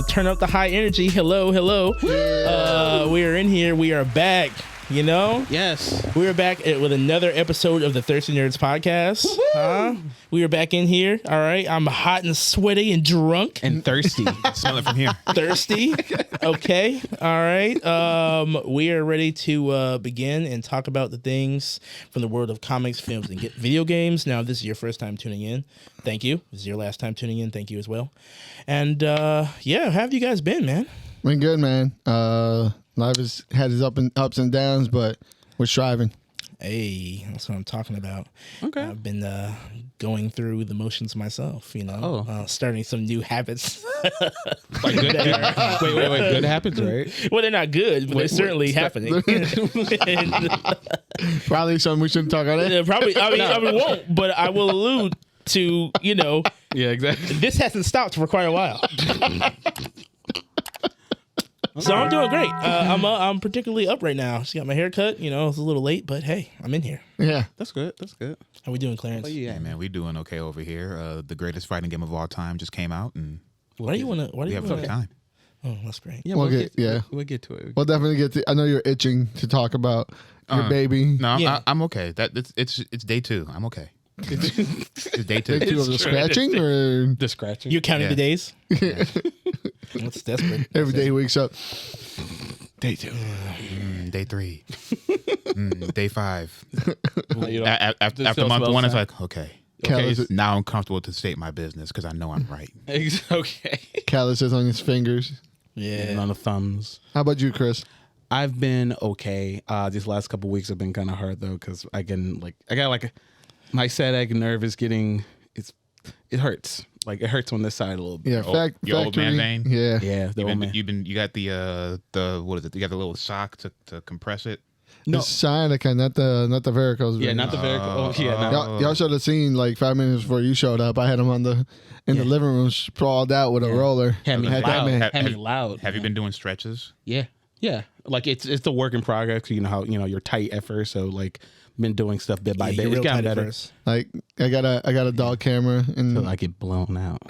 Turn up the high energy. Hello. We are in here. We are back. You know? Yes. We are back with another episode of the Thirsty Nerds Podcast. We are back in here. All right. I'm hot and sweaty and drunk. And thirsty. Smell it from here. Thirsty. Okay. All right. We are ready to begin and talk about the things from the world of comics, films, and video games. Now, if this is your first time tuning in, thank you. If this is your last time tuning in, thank you as well. And yeah, how have you guys been, man? Been good, man. Life has had its ups and downs, but we're striving. Hey, that's what I'm talking about. Okay. I've been going through the motions myself, you know, starting some new habits. Like good, wait. Good habits, right? Well, they're not good, but they're certainly happening. Probably something we shouldn't talk about it. Probably, I mean, won't, but I will allude to, you know. Yeah, exactly. This hasn't stopped for quite a while. So I'm doing great. I'm particularly up right now. Just got my hair cut. You know, it's a little late, but hey, I'm in here. Yeah. That's good. That's good. How we doing, Clarence? Yeah, Hey, man, we doing okay over here. The greatest fighting game of all time just came out, and Why do you want to? we have a good time. Oh, that's great. Yeah, We'll we'll get to it. We'll definitely get to. I know you're itching to talk about your baby. No, Yeah. I'm okay. It's day 2. I'm okay. It's day 2. Day 2 of the scratching, or The scratching. You're counting Yeah. the days. That's desperate. every day he wakes up. Day 2. Day 3. Day 5. You know, After still month smells 1, it's bad. like, okay. Callus, Now I'm comfortable to state my business because I know I'm right. Okay. calluses on his fingers. And Yeah. on the thumbs. How about you, Chris? I've been okay. These last couple weeks have been kind of hard though, because I got my sciatic nerve is getting it hurts. Like it hurts on this side a little bit. Yeah, Your old man factory. vein? Yeah. Yeah, the old man. You got the what is it? You got the little sock to compress it. The No. sciatica, not the varicose. Yeah, vein. not the varicose. Oh, yeah, not, Y'all should have seen like 5 minutes before you showed up. I had him in the living room sprawled out with a roller. had me Had that loud. man. Had me loud. Have you been doing stretches? Yeah. Like it's a work in progress. You know how you're tight at first, so like been doing stuff bit by Yeah, bit. you're It's real gotten tight at better. first. Like I got a dog camera and Till I get blown out.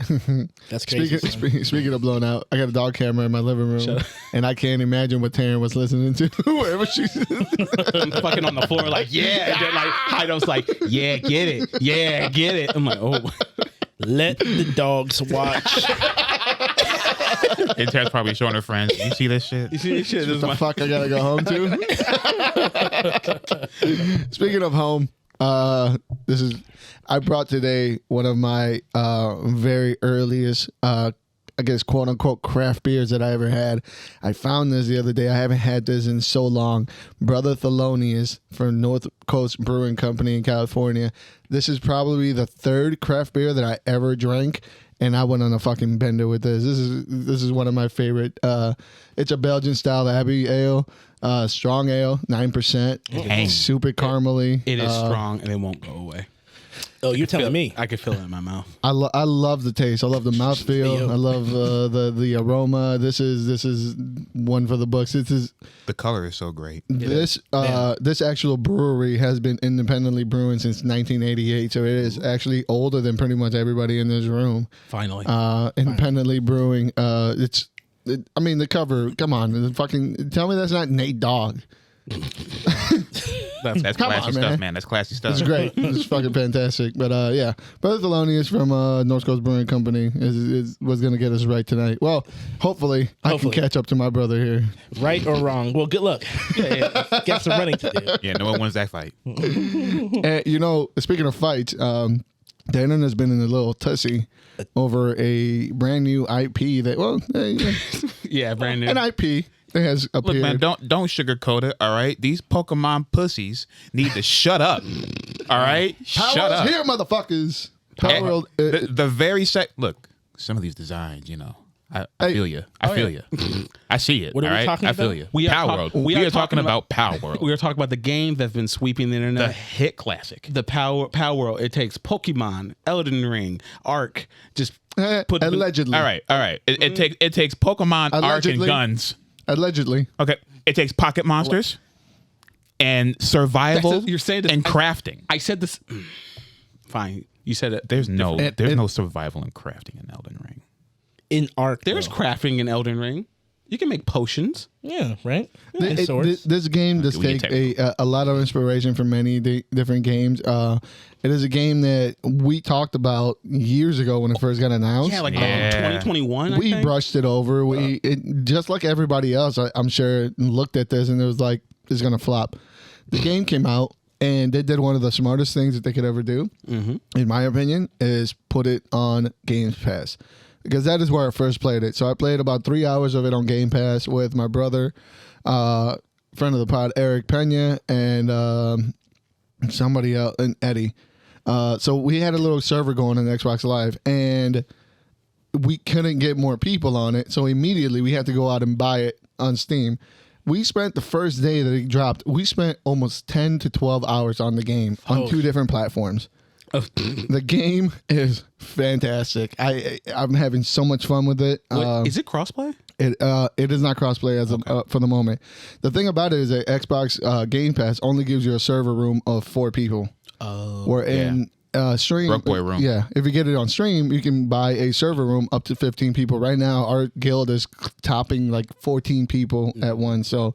That's crazy. speaking of blown out, I got a dog camera in my living room, and I can't imagine what Taryn was listening to wherever she's. I'm fucking on the floor like, yeah. And then like Hido's like, yeah, get it. Yeah, get it. I'm like, oh. Let the dogs watch. Intern's probably showing her friends. You see this shit? You see this shit? This is the my fuck I gotta go home to. Speaking of home, I brought today one of my very earliest I guess quote unquote craft beers that I ever had. I found this the other day. I haven't had this in so long. Brother Thelonious from North Coast Brewing Company in California. This is probably the 3rd craft beer that I ever drank, and I went on a fucking bender with this. This is one of my favorite. It's a Belgian style Abbey ale, strong ale, 9%, super caramely. It is strong and it won't go away. Oh, you're telling me. I can feel it in my mouth. I love the taste. I love the mouthfeel. I love the aroma. This is one for the books. The color is so great. This actual brewery has been independently brewing since 1988, so it is actually older than pretty much everybody in this room. Finally. Independently brewing. I mean, the cover. Come on, fucking tell me that's not Nate Dogg. That's Come classy on, stuff, man. man. That's classy stuff. It's great. It's fucking fantastic. But yeah, Brother Thelonious from North Coast Brewing Company was going to get us right tonight. Well, hopefully I can catch up to my brother here. Right or wrong? Well, good luck. Got some running to do. Yeah, no one wins that fight. And, speaking of fights, Dannon has been in a little tussy over a brand new IP that, yeah, brand new. an IP that has appeared. Look, man, don't sugarcoat it. All right, these Pokemon pussies need to shut up. All right, shut Palworld's up. here, motherfuckers. Palworld. The very look. Some of these designs, I feel you. I feel you. I see it. What are we talking I feel about? you. We are Palworld. talk- We are talking about Palworld. We are talking about the game that's been sweeping the The internet. hit classic. The Palworld. It takes Pokemon, Elden Ring, Ark. Just put Allegedly. All right. It takes Pokemon, Ark, and Allegedly. guns. Allegedly. Okay. It takes pocket monsters and survival. You're saying this, and crafting. I said this. Fine. You said it. There's no survival and crafting in Elden Ring. In Ark, There's though. crafting in Elden Ring. You can make potions. Yeah, right? Yeah, and It- swords. this game does we get take a lot of inspiration from many different games. It is a game that we talked about years ago when it first got announced. Yeah, like Yeah. 2021. we I think. brushed it over. Just like everybody else, I'm sure, looked at this and it was like, it's gonna flop. The game came out and they did one of the smartest things that they could ever do, in my opinion, is put it on Game Pass. Because that is where I first played it. So I played about 3 hours of it on Game Pass with my brother, friend of the pod, Eric Pena, and somebody else, and Eddie. So we had a little server going on Xbox Live, and we couldn't get more people on it. So immediately we had to go out and buy it on Steam. We spent the first day that it dropped, we spent almost 10 to 12 hours on the game on 2 different platforms. The game is fantastic. I'm having so much fun with it. Is it crossplay? It is not crossplay as of, for the moment. The thing about it is that Xbox Game Pass only gives you a server room of 4 people. Oh, Or in stream, Broke boy room. Yeah, if you get it on stream, you can buy a server room up to 15 people. Right now, our guild is topping like 14 people at once. So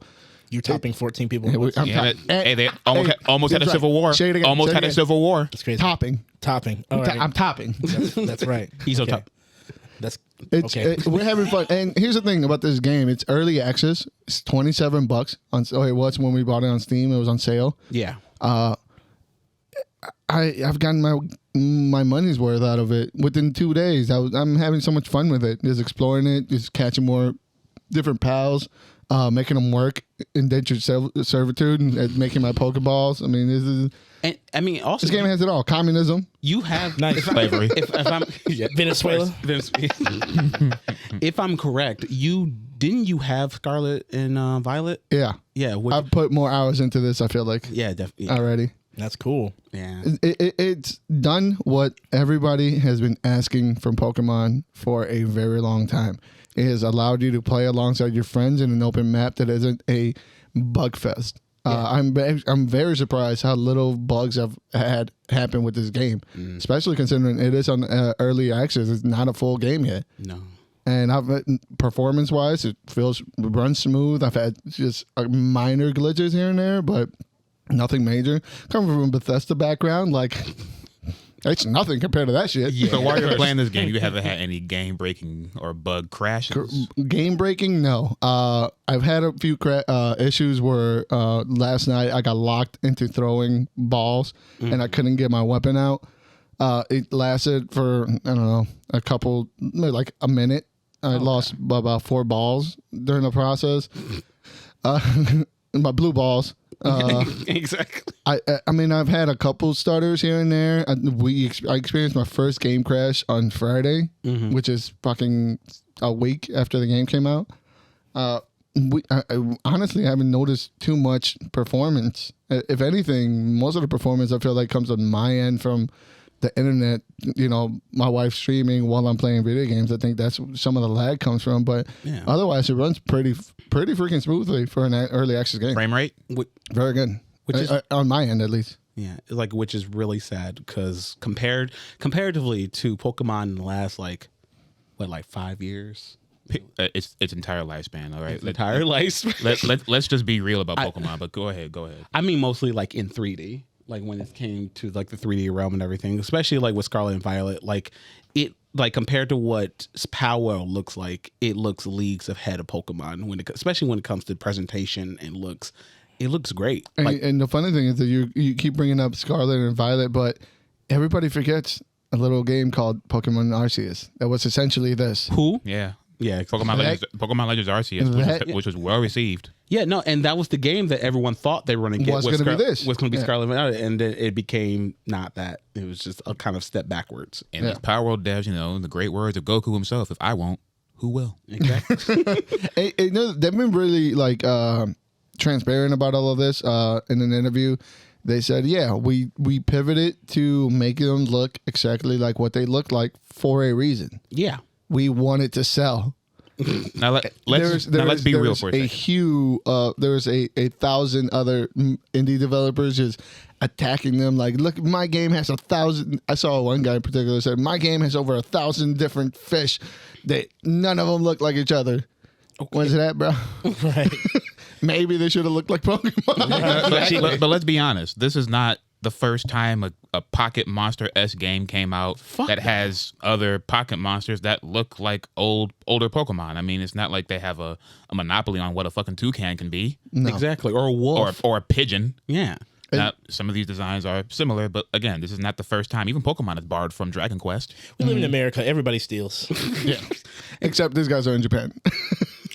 You're topping 14 people. I'm Yeah, top- they almost had a that's civil war. Say it again, Almost say it had a again. civil war. That's crazy. topping. Topping. All right. I'm topping. That's right. He's on Okay. top. That's It's okay. we're having fun. And here's the thing about this game: it's early access. It's $27 on. Oh, it was when we bought it on Steam. It was on sale. Yeah. I've gotten my money's worth out of it within 2 days. I'm having so much fun with it. Just exploring it, just catching more different pals, making them work indentured servitude, and making my Pokeballs. I mean, this is. And I mean, also, This game has it all. Communism. you have Nice. Slavery. If I'm Venezuela? If I'm correct, you have Scarlet and Violet? Yeah. Yeah. I've put more hours into this, I feel like, yeah, definitely. already. That's cool. Yeah. It's done what everybody has been asking from Pokemon for a very long time. It has allowed you to play alongside your friends in an open map that isn't a bug fest. I'm very surprised how little bugs have had happen with this game, especially considering it is on early access. It's not a full game yet. No. And performance wise, it runs smooth. I've had just minor glitches here and there, but nothing major. Coming from a Bethesda background, like it's nothing compared to that shit. So while you're playing this game, you haven't had any game breaking or bug crashes. Game breaking, no. I've had a few issues where last night I got locked into throwing balls and I couldn't get my weapon out. It lasted for, I don't know, like a minute. I lost about 4 balls during the process. My blue balls. Exactly. I mean, I've had a couple starters here and there. I experienced my first game crash on Friday, which is fucking a week after the game came out. I honestly haven't noticed too much performance. If anything, most of the performance I feel like comes on my end from the internet. You know, my wife streaming while I'm playing video games. I think that's some of the lag comes from. But otherwise, it runs pretty freaking smoothly for an early access game. Frame rate? Very good. Which is on my end, at least. Yeah, like which is really sad because comparatively to Pokemon in the last like 5 years, Its entire lifespan. All right. entire life. Let's just be real about Pokemon. But go ahead. I mean, mostly like in 3D, like when it came to like the 3D realm and everything, especially like with Scarlet and Violet, like it. Like compared to what Palworld looks like, it looks leagues ahead of Pokemon especially when it comes to presentation and looks. It looks great. And the funny thing is that you keep bringing up Scarlet and Violet, but everybody forgets a little game called Pokemon Arceus. That was essentially this. Who? Yeah. Yeah, Pokemon Legends Arceus, which was well received. Yeah, no, and that was the game that everyone thought they were going to get. Was gonna be this. Was going to be Yeah. Scarlet and Violet, and then it became not that. It was just a kind of step backwards. And these Power World devs, the great words of Goku himself, if I won't, Who will? Exactly. No, they've been really like transparent about all of this. In an interview, they said, "Yeah, we pivoted to make them look exactly like what they look like for a reason. Yeah. We wanted to sell." Now let's be real for a second. There's a 1,000 other indie developers just attacking them. Like, look, my game has 1,000. I saw one guy in particular said, my game has over 1,000 different fish that none of them look like each other. Okay. What's that, bro? Right. Maybe they should have looked like Pokemon. But let's be honest. This is not the first time a Pocket Monster-esque game came out that has other Pocket Monsters that look like older Pokemon. I mean, it's not like they have a monopoly on what a fucking toucan can be. No. Exactly. Or a wolf. Or a pigeon. Yeah. Now, some of these designs are similar, but again, this is not the first time. Even Pokemon is borrowed from Dragon Quest. We live in America. Everybody steals. Yeah. Except these guys are in Japan.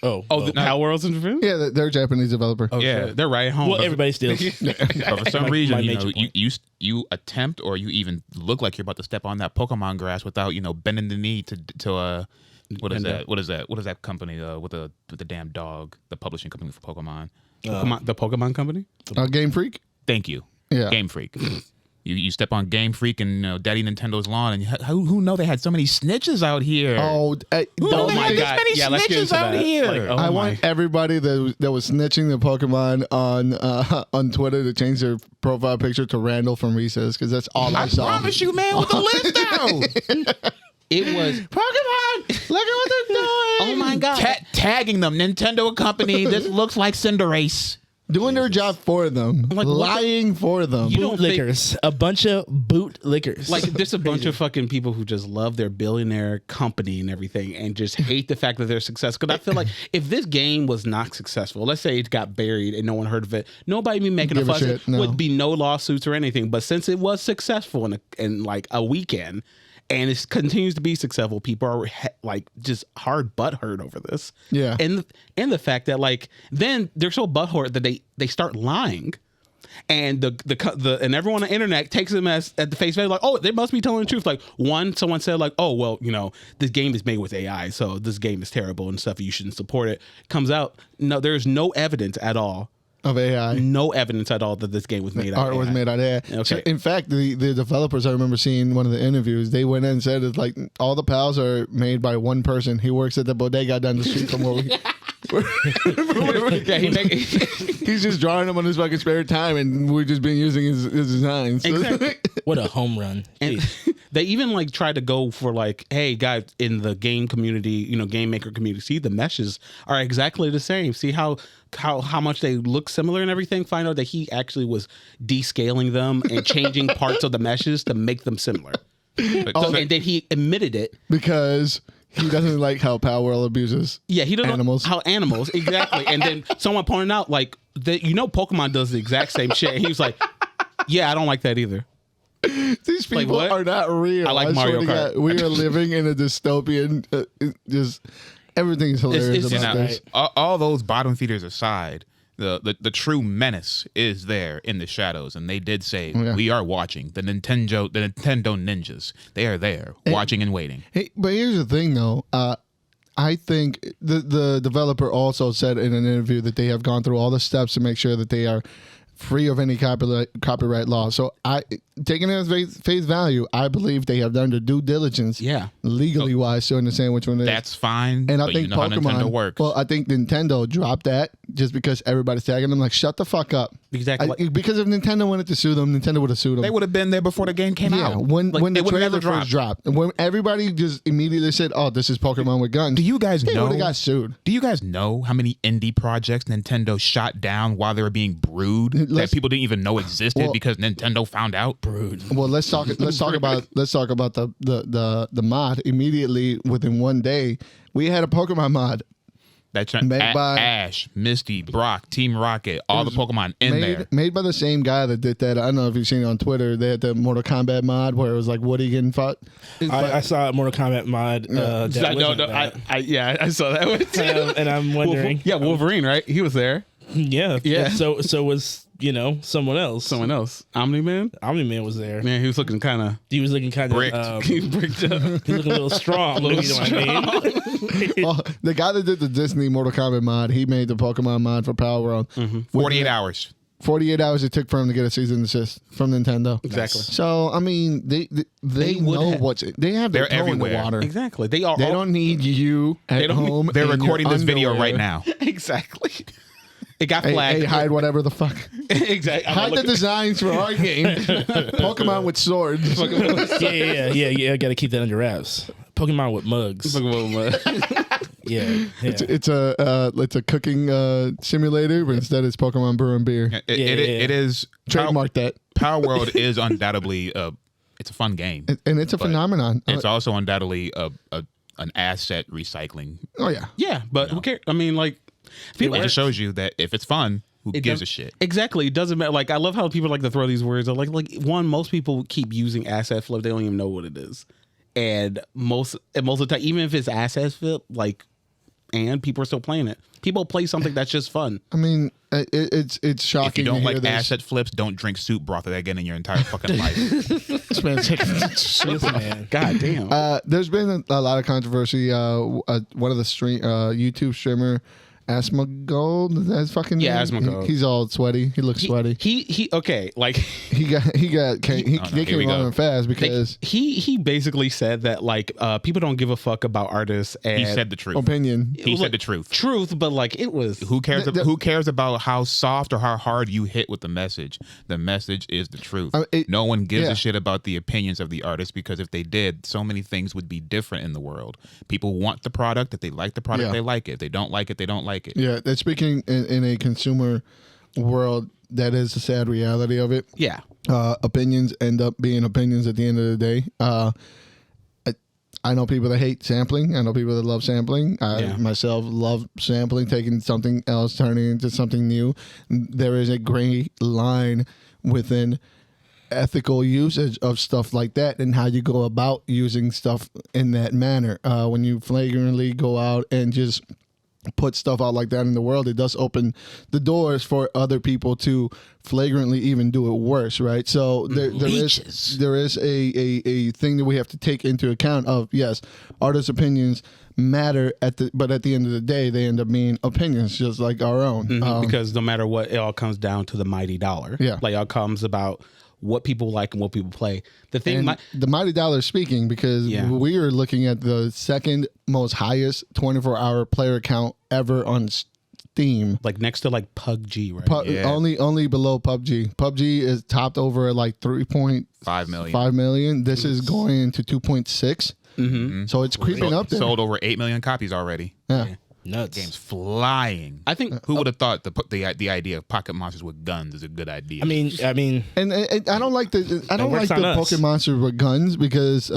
The Palworld's in Japan? Yeah, they're a Japanese developer. Oh, yeah, shit. They're right at home. Well, everybody steals. But for some reason, my you major know, point. you attempt or you even look like you're about to step on that Pokemon grass without, you know, bending the knee to what is that? What is that company with the damn dog? The publishing company for Pokemon. The Pokemon company? Game Freak? Thank you. Yeah. Game Freak. You step on Game Freak and Daddy Nintendo's lawn, and who know they had so many snitches out here? Oh my God! Yeah, let's get into out that. here. Like, oh I my. want everybody that was snitching the Pokemon on Twitter to change their profile picture to Randall from Recess, because that's all I saw. promise you, man, with the list out. It was Pokemon! Look at what they're doing! oh my God. Tagging them, Nintendo company. This looks like Cinderace. Doing their job for them. Like, lying for them. You don't think- Bootlickers. A bunch of bootlickers. Like, there's a bunch of fucking people who just love their billionaire company and everything and just hate the fact that they're successful. Because I feel like if this game was not successful, let's say it got buried and no one heard of it, nobody be making a Give a fuss. shit, no. Would be no lawsuits or anything. But since it was successful in like a weekend, and it continues to be successful, people are like just hard butthurt over this. Yeah. And the fact that like then they're so butthurt that they start lying. And the and everyone on the internet takes them as at the face value, like, oh, they must be telling the truth. Like someone said, like, oh, well, you know, this game is made with AI, so this game is terrible and stuff. You shouldn't support it. Comes out, no, there's no evidence at all. Of AI. No evidence at all that this game was made out of Art AI. was made out of AI. Okay. So, in fact, the developers, I remember seeing one of the interviews, they went in and said it's like all the pals are made by one person. He works at the bodega down the street from where we... Yeah, He's just drawing them on his fucking spare time, and we've just been using his designs. Exactly. what a home run. And Jeez. they even like tried to go for like, hey guys, in the game community, you know, game maker community, see the meshes are exactly the same. See how much they look similar and everything. Find out that he actually was descaling them and changing parts of the meshes to make them similar. And then he admitted it Because he doesn't like how Palworld abuses he doesn't animals. know how animals exactly. And then someone pointed out like that, you know, Pokemon does the exact same shit. And he was like, yeah, I don't like that either. These people what? are not real. I like Mario swear to Kart. God, we are living in a dystopian. Just everything's hilarious it's about Now, this. all those bottom feeders aside, the true menace is there in the shadows, and they did say we are watching the Nintendo ninjas. They are there watching and waiting. Hey, but here's the thing, though. I think the developer also said in an interview that they have gone through all the steps to make sure that they are free of any copyright law. So taking it as face value, I believe they have done their due diligence, legally wise, to understand which one it is. That's fine. And I but think you know how Nintendo works. Well, I think Nintendo dropped that just because everybody's tagging them. Like, shut the fuck up. Exactly. Because if Nintendo wanted to sue them, Nintendo would have sued them. they would have been there before the game came Yeah, out. when Like, the they would've trailer never first dropped, when everybody just immediately said, "Oh, this is Pokemon with guns," Do you guys they know? would have got sued. Do you guys know how many indie projects Nintendo shot down while they were being brewed that people didn't even know existed because Nintendo found out? Brewed. Well, let's talk about the mod. Immediately within one day, we had a Pokemon mod That's Made by- Ash, Misty, Brock, Team Rocket, all the Pokemon in there. made by the same guy that did that. I don't know if you've seen it on Twitter. They had the Mortal Kombat mod where it was like Woody getting fought. I saw a Mortal Kombat mod. That wasn't bad. I saw that one too. And I'm wondering. Wolverine, right? He was there. Yeah. Yeah. So was, someone else. Someone else. Omni-Man? Omni-Man was there. Man, he was looking kind of... He was looking kind Bricked. of He bricked up. he was looking a little strong. You know what I mean? Well, the guy that did the Disney Mortal Kombat mod, he made the Pokemon mod for Palworld. 48 hours. 48 hours it took for him to get a cease and desist from Nintendo. Exactly. So I mean, they know what's they have their They're toe in the everywhere. water. Exactly. They are. They don't need you at home. They're in your recording this video underwear. right now. Exactly. It got Hey, flagged. hide whatever the fuck. Exactly. Hide the designs for our game. Pokemon with swords. Yeah. Got to keep that under wraps. Pokemon with mugs. Yeah. It's a cooking simulator, but instead it's Pokemon brewing beer. It is. Trademark that. Palworld is undoubtedly it's a fun game. And it's a phenomenon. It's also undoubtedly an asset recycling. Oh yeah. Yeah, but who cares? I mean, like, It just shows you that if it's fun, who gives a shit? Exactly. It doesn't matter. Like, I love how people like to throw these words. Like one, most people keep using asset flip. They don't even know what it is. And most of the time, even if it's asset flip, and people are still playing it. People play something that's just fun. I mean, it's shocking. If you don't to hear like this. asset flips, don't drink soup broth again in your entire fucking life. This man's taking Listen, man. God damn. There's been a lot of controversy. One of the YouTube streamer, Asmongold, that's fucking name? Asmongold. He's all sweaty. He looks sweaty. He okay. Like They came on him fast because he basically said that people don't give a fuck about artists. And He said the truth. opinion. He said the truth. But it was Who cares? Who cares about how soft or how hard you hit with the message? The message is the truth. No one gives a shit about the opinions of the artist, because if they did, so many things would be different in the world. People want the product. If they like the product, they like it. If they don't like it, they don't like it. Yeah, that's speaking in a consumer world. That is the sad reality of it. yeah. Opinions end up being opinions at the end of the day. I know people that hate sampling. I know people that love sampling. I myself love sampling, taking something else, turning it into something new. There is a gray line within ethical usage of stuff like that and how you go about using stuff in that manner. When you flagrantly go out and just put stuff out like that in the world, it does open the doors for other people to flagrantly even do it worse, right? So there is a thing that we have to take into account of, yes, artists' opinions matter but at the end of the day, they end up being opinions just like our own. Because no matter what, it all comes down to the mighty dollar. Yeah. Like, it all comes about what people like and what people play. The thing, the mighty dollar is speaking, because we are looking at the second most highest 24-hour player count ever on Steam. next to PUBG, right? Only below PUBG. PUBG is topped over at 3.5 million. 5 million. This is going into 2.6. Mm-hmm. So it's creeping up there. Sold over 8 million copies already. Yeah. Nuts. Game's flying. I think Who would have thought the idea of pocket monsters with guns is a good idea? I mean, And I don't like the works on us. Pokemon monsters with guns, because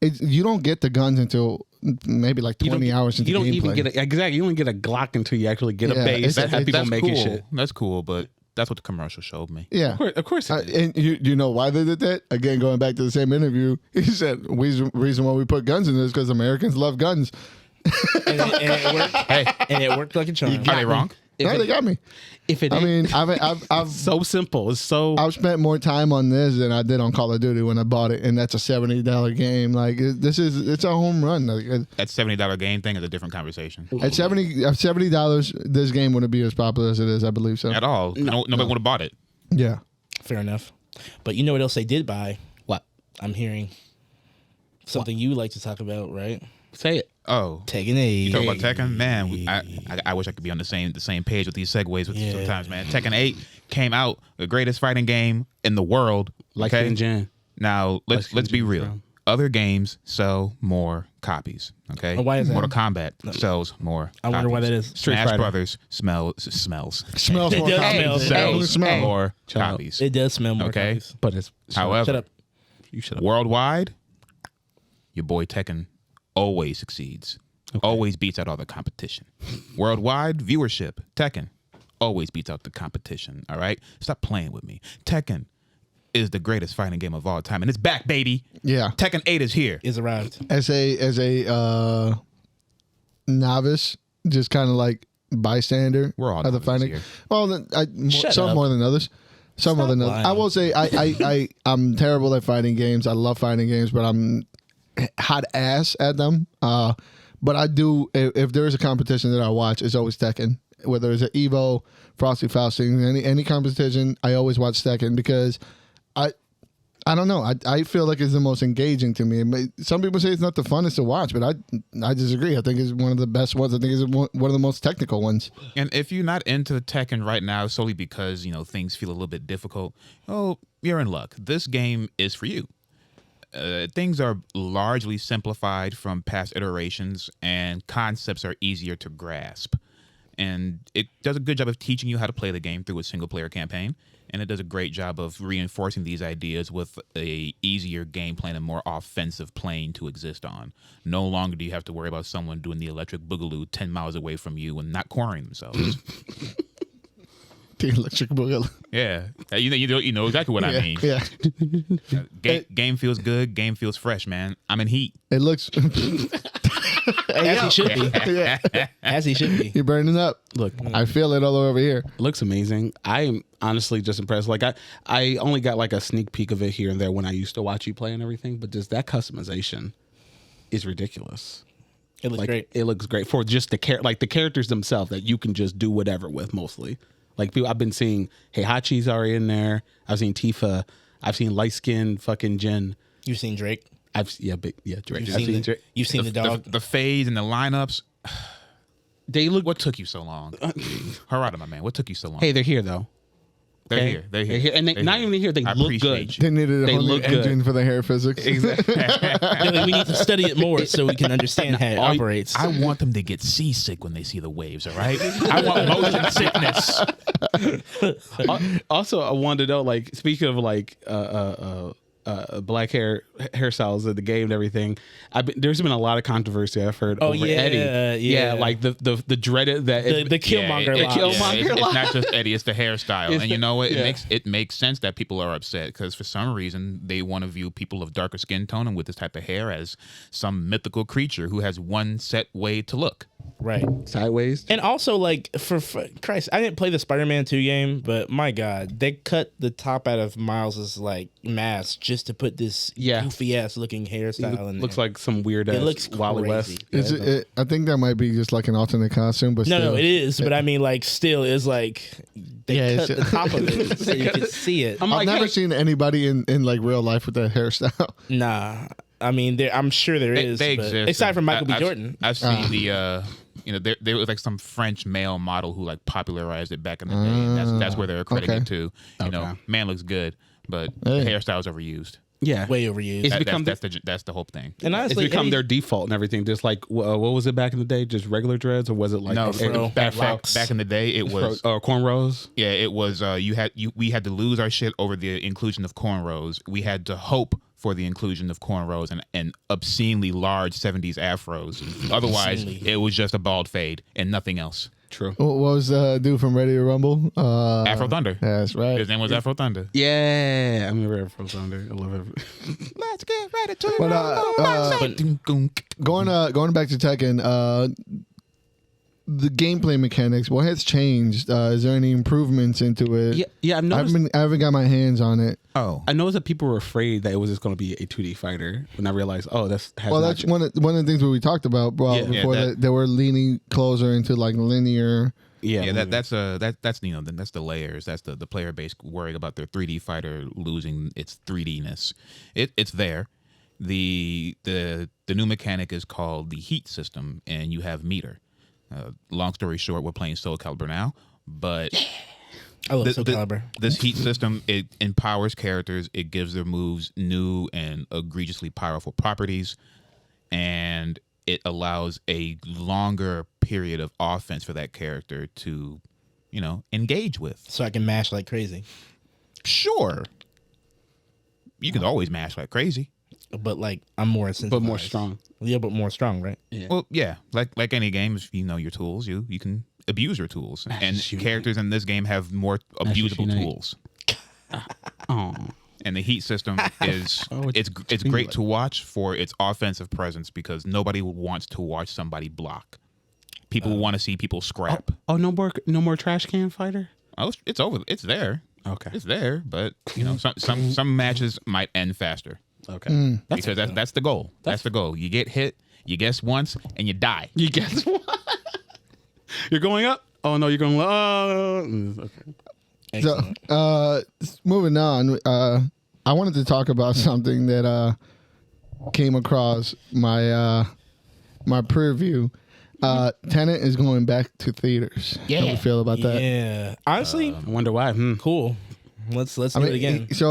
you don't get the guns until maybe 20 hours into you don't gameplay. even get you don't get a Glock until you actually get a Yeah, base it's- that have people that's making cool. shit. That's cool, but that's what the commercial showed me. Yeah. Of course it is. And you know why they did that? Again, going back to the same interview, he said, reason why we put guns in this is because Americans love guns. and it worked. Hey, And it worked like a charm. are they wrong? No, they got me. If it I ain't- mean, I've so simple. It's so I've spent more time on this than I did on Call of Duty when I bought it, and that's a $70 game. It's a home run. That $70 game thing is a different conversation. At $70, this game wouldn't be as popular as it is. I believe so. At all. Nobody would have bought it. Yeah. Fair enough. But you know what else they did buy? what? I'm hearing something you like to talk about, right? Say it. Oh. Tekken 8. You talk about Tekken? Man, I wish I could be on the same page with these segues with you sometimes, man. Tekken 8 came out, the greatest fighting game in the world. Okay? Jen. Now, let's be real. Other games sell more copies. Okay. Oh, why is that? Mortal Kombat sells more. I wonder why that is. Smash Fighter. Brothers smells Smells more does copies. smell. sells more Chill out. copies. It does smell more Okay. copies. But it's However, Shut up. you should have. worldwide, your boy Tekken always succeeds. Always beats out all the competition. Worldwide viewership, Tekken always beats out the competition. All right? Stop playing with me. Tekken is the greatest fighting game of all time, and it's back, baby. Yeah. Tekken 8 is here. Is arrived. As a novice, just kind of bystander We're all of the novices fighting. here. Well, Shut some up. more than others. Some more than others. lying. I will say I'm terrible at fighting games. I love fighting games, but I'm hot ass at them. But I do. If there is a competition that I watch, it's always Tekken. Whether it's an Evo, Frosty Fausting, any competition, I always watch Tekken because I don't know. I feel like it's the most engaging to me. Some people say it's not the funnest to watch, but I disagree. I think it's one of the best ones. I think it's one of the most technical ones. And if you're not into Tekken right now solely because, things feel a little bit difficult, you're in luck. This game is for you. Things are largely simplified from past iterations, and concepts are easier to grasp. And it does a good job of teaching you how to play the game through a single-player campaign, and it does a great job of reinforcing these ideas with a easier gameplay and a more offensive plane to exist on. No longer do you have to worry about someone doing the electric boogaloo 10 miles away from you and not cornering themselves. The electric boogaloo. Yeah, you know exactly what I mean. Yeah, Game feels good. Game feels fresh, man. I'm in heat. it looks. As he should be. Yeah, As he should be. you're burning up. Look, I feel it all over here. it looks amazing. I am honestly just impressed. Like I only got like a sneak peek of it here and there when I used to watch you play and everything, but just that customization is ridiculous. It looks Like great. it looks great for just the characters themselves that you can just do whatever with mostly. Like I've been seeing Heihachi's already in there. I've seen Tifa. I've seen light skin fucking Jin. You've seen Drake. Drake. You've seen the dog. The fades and the lineups. They look. What took you so long? Harada, my man. What took you so long? Hey, they're here though. They're Okay? here. They're here. and They're not even here. They I look appreciate good. you. They needed a They whole new look good. engine for the hair physics. Exactly. They're like, we need to study it more so we can understand how it operates. I want them to get seasick when they see the waves, all right? I want motion sickness. Also, I wanted to know, like, speaking of like black hairstyles in the game and everything, there's been a lot of controversy I've heard over yeah, Eddie. yeah. Like the dreaded that the Killmonger Yeah, lock. it's not just Eddie, it's the hairstyle. It's And you know what? yeah. It makes sense that people are upset because for some reason they want to view people of darker skin tone and with this type of hair as some mythical creature who has one set way to look. Right. sideways. And also, like, for Christ, I didn't play the Spider-Man 2 game, but my God, they cut the top out of Miles's, like, mask just to put this Yeah. goofy-ass looking hairstyle in Looks there. like some weird It ass looks Wally crazy. West. I think that might be just like an alternate costume, but No, still. it is, but I mean, like, still, it's like they Yeah, cut it's- the top of it so you can see it. I'm I've like, never hey, seen anybody in like real life with that hairstyle. Nah, I mean, I'm sure there is. They but exist. aside from Michael B. I've- Jordan. I've seen there was like some French male model who like popularized it back in the day. That's where they're crediting okay. it to. You know, Okay. man looks good, but Hey. the hairstyle's overused. yeah, Way overused. It's become That's the whole thing. And it's honestly, become Eddie- their default and everything. Just like what was it back in the day? Just regular dreads, or was it like No, Afro. back Locks. in the day, it was cornrows? yeah, it was we had to lose our shit over the inclusion of cornrows. We had to hope for the inclusion of cornrows and obscenely large 70s afros. Otherwise, Obscenely. it was just a bald fade and nothing else. True. What was the dude from Ready to Rumble? Afro Thunder. That's right. His name was Afro Thunder. Yeah, I remember Afro Thunder. I love it. Let's get ready to But, going back to Tekken, the gameplay mechanics. What has changed? Is there any improvements into it? Yeah. I've noticed. I haven't got my hands on it. oh. I noticed that people were afraid that it was just going to be a 2D fighter. When I realized, that's Well, that's one of the things that we talked about before that they were leaning closer into like linear. Yeah, that's the layers. That's the player base worrying about their 3D fighter losing its 3D-ness. It's there. The new mechanic is called the heat system, and you have meter. Long story short, we're playing Soul Calibur now, but I love Soul Calibur. this heat system, it empowers characters. It gives their moves new and egregiously powerful properties, and it allows a longer period of offense for that character to, engage with. So I can mash like crazy. Sure. You can always mash like crazy. But like I'm more incentivized. but more strong. Yeah, but more strong, right? Yeah. Well, yeah. Like any game, if you know your tools, you can abuse your tools. And Unite. characters in this game have more abusable Unite. tools. Oh, And the heat system is Oh, it's great to watch for its offensive presence because nobody wants to watch somebody block. People want to see people scrap. Oh, no more trash can fighter. Oh, it's over. It's there. Okay. It's there, but some matches might end faster. Okay. Because that's the goal. That's the goal. You get hit, you guess once, and you die. You guess what? You're going up? Oh no, you're going low. Okay. Excellent. So, moving on, I wanted to talk about something that came across my my preview. Tenet is going back to theaters. How do you feel about that? Yeah. Honestly, I wonder why. cool. Let's do it again. He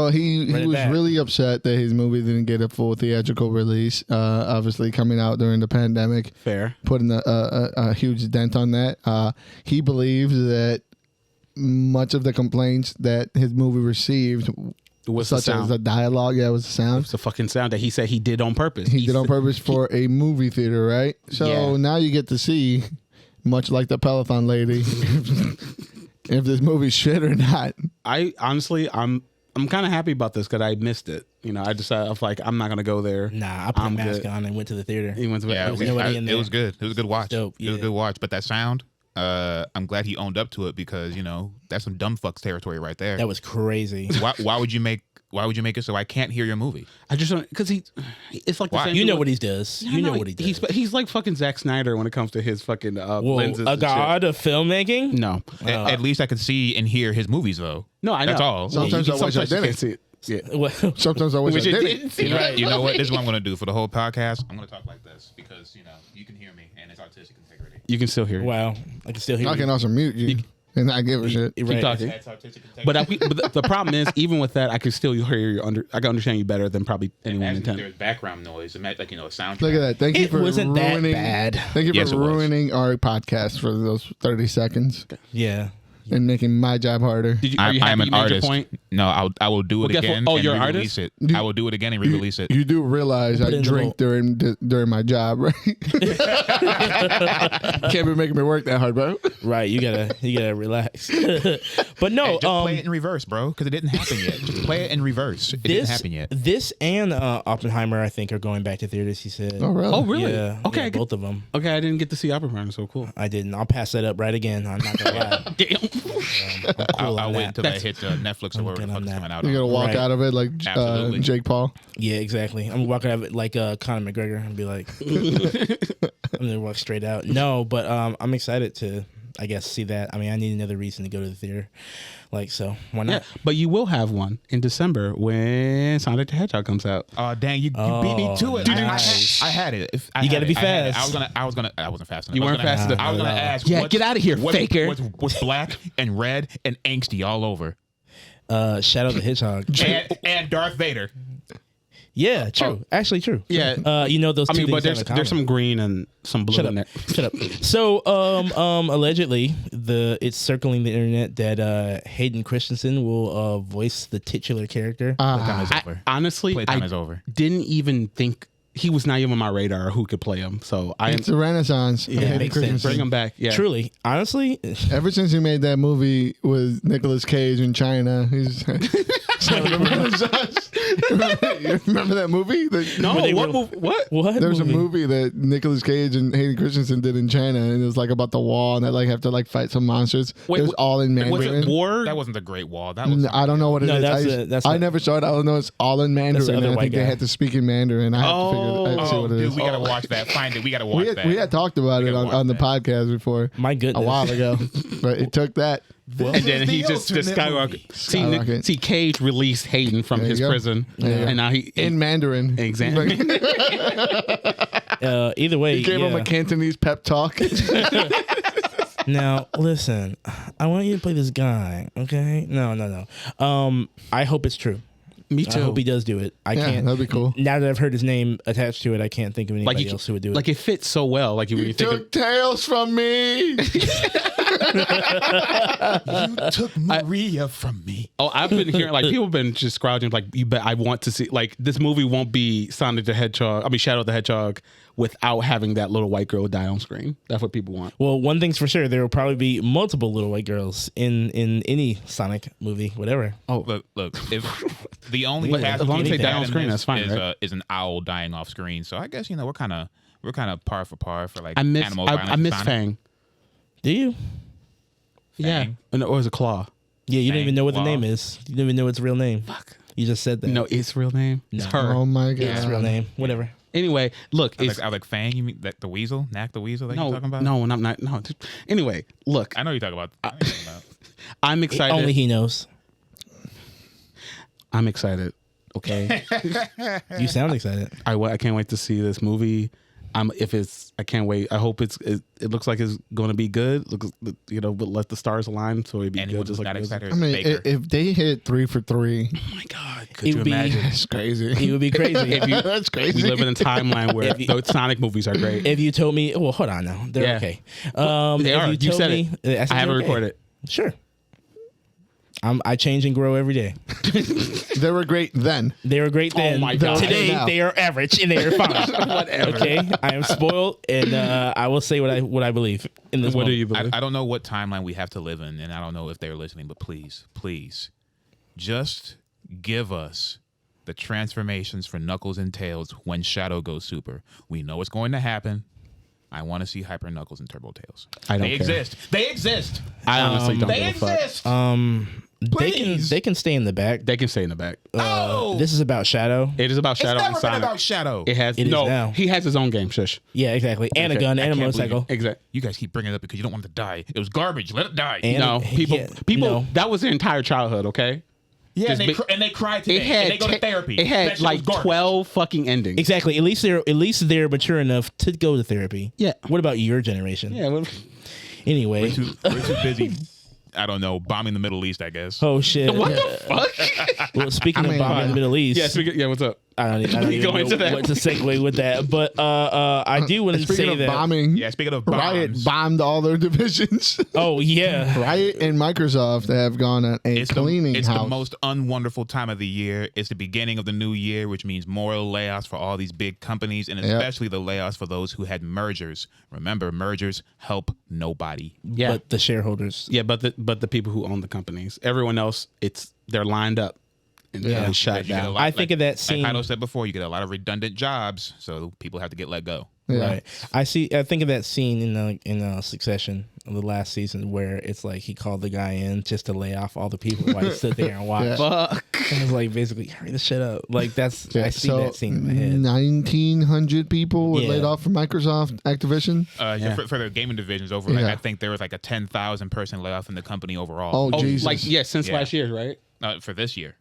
Run it was back. really upset that his movie didn't get a full theatrical release. Obviously, coming out during the pandemic, Fair. putting a huge dent on that. He believes that much of the complaints that his movie received, What's the such as sound? the dialogue, was the sound. It's the fucking sound that he said he did on purpose. He did on purpose for a movie theater, right? So Yeah. now you get to see, much like the Peloton lady, if this movie's shit or not. I honestly, I'm kind of happy about this because I missed it. You know, I decided I was like, I'm not gonna go there. Nah, I put a I'm mask good. on and went to the theater. He went to Yeah, There was nobody in it there. was good. It was a good watch. Dope, It was a yeah. good watch. But that sound, I'm glad he owned up to it because that's some dumb fucks territory right there. That was crazy. Why would you make it so I can't hear your movie? I just don't because it's like the Why? same. You know thing what with- he does. No, You know no, what he does. He's like fucking Zack Snyder when it comes to his fucking Whoa, lenses. a and god of filmmaking? shit. No, At least I could see and hear his movies though. no, I know. That's all. Sometimes I wish I Sometimes you didn't. can't see it. Yeah. Well, Sometimes I wish Which I it didn't. didn't see. You know what? This is what I'm gonna do for the whole podcast. I'm gonna talk like this because you can hear me and it's artistic integrity. You can still hear it. wow. I can still hear I you. can also mute you and not give a shit. You're Keep right. talking. That's artistic integrity. But the problem is, even with that, I can still hear you I can understand you better than probably anyone in Imagine if town. there's background noise. Imagine a soundtrack. Look at that. Thank you It for wasn't that ruining. bad. Thank you Yes, for it was. ruining our podcast for those 30 seconds Yeah. and making my job harder. Are you I am happy an you made your artist. point? No, I will do it Well, guess what? again. Oh, and you're an re-release artist? it. I will do it again and re-release it. You do realize Put I it in the drink during my job, right? Can't be making me work that hard, bro. Right. You gotta relax. But no, Hey, just play it in reverse, bro, because it didn't happen yet. Just play it in reverse. It didn't happen yet. This and Oppenheimer, I think, are going back to theaters. He said. Oh, really? Oh, really? Yeah. Okay, yeah, both of them. Okay, I didn't get to see Oppenheimer, so cool. I didn't. I'll pass that up right again. I'm not gonna lie. Damn. I'm cool I'll on wait that. until I hit Netflix or wherever good the on fuck's that. coming out. You're going to walk Right. out of it like Absolutely. Jake Paul. Yeah, exactly. I'm walking out of it like Conor McGregor and be like, I'm gonna walk straight out. No, but I'm excited to, I guess, see that. I mean, I need another reason to go to the theater. Like, so why not? Yeah, but you will have one in December when Sonic the Hedgehog comes out. Oh dang! You beat me to it. Nice. I had it. You gotta be fast. I wasn't fast enough. You weren't fast enough. I was gonna ask. Yeah, what's- get out of here, what's- faker. What's black and red and angsty all over? Shadow the Hedgehog. and Darth Vader. Yeah, true. Actually, true. Yeah. You know those I two mean, but things. there's some green and some blue Shut in up. there. Shut up. So, allegedly, it's circling the internet that Hayden Christensen will voice the titular character. Playtime is over. Honestly, Playtime I is over. didn't even think he was not even on my radar who could play him. So I am It's a renaissance. of Hayden makes sense. Christensen. bring him back. Yeah, Truly, honestly, Ever since he made that movie with Nicolas Cage in China, he's having a renaissance. You remember that movie? No, When they what? were- Move, what? what? There was a movie that Nicolas Cage and Hayden Christensen did in China, and it was like about the wall, and they like have to like fight some monsters. Wait, it was all in Was Mandarin. it War? That wasn't the Great Wall. That was. I don't know what it is. No, that's I a- never saw it. I don't know. It's all in Mandarin. the other And I white think they guy. had to speak in Mandarin. I have to figure. I have to see Oh, what it dude, is. we gotta watch that. Find it. We gotta watch that. We had talked about We it gotta on the watch that. podcast before My goodness. a while ago, but it took that. and then he just skyrocketed. Skyrocket. See, Cage released Hayden from There you his go. prison, There you go. and now he In Mandarin. Exactly. Either way, He gave him a Cantonese pep talk. Now, listen, I want you to play this guy, okay? No. I hope it's true. Me I too. hope he does do it. I Yeah, can't. that'd be cool. Now that I've heard his name attached to it, I can't think of anybody else who would do it. Like it fits so well. Like when you think of, Took tails from me. You took Maria from me. oh, I've been hearing like people have been just scrounging like you bet I want to see like this movie won't be Sonic the Hedgehog. I mean Shadow the Hedgehog without having that little white girl die on screen. That's what people want. Well, one thing's for sure, there will probably be multiple little white girls in any Sonic movie, whatever. Oh, Look. If the only But as long as they casualty die on in screen, this that's fine, is, right? is an owl dying off screen. So I guess we're kind of par for like I miss animal I violence. miss Sonic. Fang. Do you? Yeah. Fang. Or is it Claw? Yeah, you don't Fang, even know what the Claw. name is. You don't even know its real name. Fuck. You just said that. No, its real name. It's No. her. Oh my god. Yeah, its real name. Whatever. Anyway, look. I like Fang. You mean the weasel? Knack the weasel that you're talking about? No, I'm not. No. Anyway, look. I know you're talking about. I'm excited. Only he knows. I'm excited. Okay. You sound excited. I can't wait to see this movie. I can't wait. I hope it looks like it's going to be good. Looks, but let the stars align so it'd be Anyone good. Just who's like not it is. excited I mean, Baker. if they hit 3 for 3, Oh my god! Could It you would be- imagine? that's crazy. It would be crazy. If you- That's crazy. We live in a timeline where the Sonic movies are great. If you told me, well, hold on now, they're Yeah. okay. They if are. You told said me, it. said I haven't they're okay. recorded. Sure. I change and grow every day. They were great then. They were great then. my God. Today Now. they are average and they are fine. Whatever. Okay, I am spoiled, and I will say what I believe in this. What do moment. you believe? I don't know what timeline we have to live in, and I don't know if they're listening, but please, just give us the transformations for Knuckles and Tails when Shadow goes super. We know what's going to happen. I want to see Hyper Knuckles and Turbo Tails. I don't They care. exist. They exist. I honestly don't They give a fuck. exist. They can stay in the back. They can stay in the back. This is about Shadow. It is about It's Shadow never and been Sonic. about Shadow. It has It is no. now. He has his own game. Shush. Yeah, exactly. And a Okay. gun I and a can't believe motorcycle. Exactly. You guys keep bringing it up because you don't want it to die. It was garbage. Let it die. And No, people. yeah, no. That was their entire childhood. Okay. yeah, just and they cry today. It had. and they go to therapy. It That had shit like was garbage. 12 fucking endings. Exactly. At least they're mature enough to go to therapy. Yeah. What about your generation? Yeah. Well, Anyway. We're too busy. I don't know, bombing the Middle East, I guess. Oh shit. what the fuck? Well, speaking I mean, of bombing the Middle East. Yeah. What's up? I don't even go know into that. what to segue with that, but I do want to Speaking say of that. bombing, Yeah, speaking of bombs, Riot bombed all their divisions. Oh yeah, Riot and Microsoft have gone on a cleaning it's house. the most unwonderful time of the year. It's the beginning of the new year, which means more layoffs for all these big companies, and especially the layoffs for those who had mergers. Remember, mergers help nobody. Yeah. but the shareholders. Yeah, but the people who own the companies, everyone else, they're lined up and shut You get a down. lot- I think of that scene- Like Heido said before, you get a lot of redundant jobs, so people have to get let go. Yeah. Right. I think of that scene in Succession of the last season where it's like he called the guy in just to lay off all the people while he stood there and watched. Yeah. Fuck. And it was like basically hurry the shit up. Like that's I see so that scene in my head. 1,900 people were Yeah. laid off from Microsoft Activision. For their gaming divisions over, like, Yeah. I think there was like a 10,000 person layoff in the company overall. Oh, Oh, Jesus. like since Yeah. last year, right? For this year.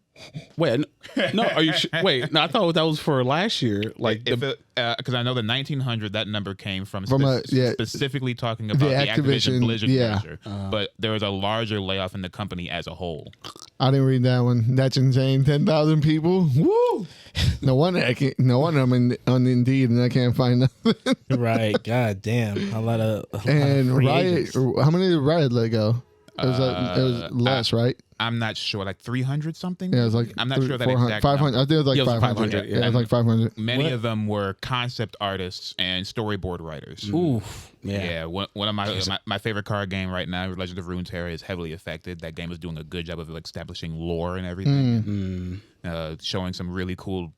Wait, no. Are you? Wait, no. I thought that was for last year. Like Because I know the 1,900, that number came from specifically talking about the Activision Blizzard yeah. merger. But there was a larger layoff in the company as a whole. I didn't read that one. That's insane. 10,000 people. Woo! No wonder I'm on Indeed and I can't find nothing. Right. God damn. A lot of And free Riot, agents. how many did Riot let go? It was less, right? I'm not sure, like 300 something. Yeah, it was like I'm not sure that 400, exact 500. number. I think it was like Yeah, it was 500. 500, Yeah, it was yeah. like 500. Many of them were concept artists and storyboard writers. Oof. Yeah, one of my favorite card game right now, Legend of Runeterra, is heavily affected. That game is doing a good job of establishing lore and everything, showing some really cool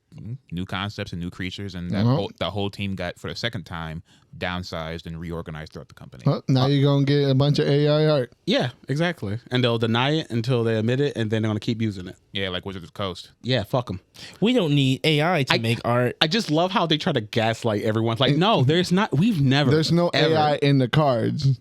new concepts and new creatures. And that whole team got, for the second time, downsized and reorganized throughout the company. Well, now you're going to get a bunch of AI art. yeah, exactly. And they'll deny it until they admit it, and then they're gonna keep using it. Yeah, like Wizards of the Coast. Yeah, fuck them. We don't need AI to make art. I just love how they try to gaslight everyone. Like, no, there's not. We've never. There's no ever. AI in the cards.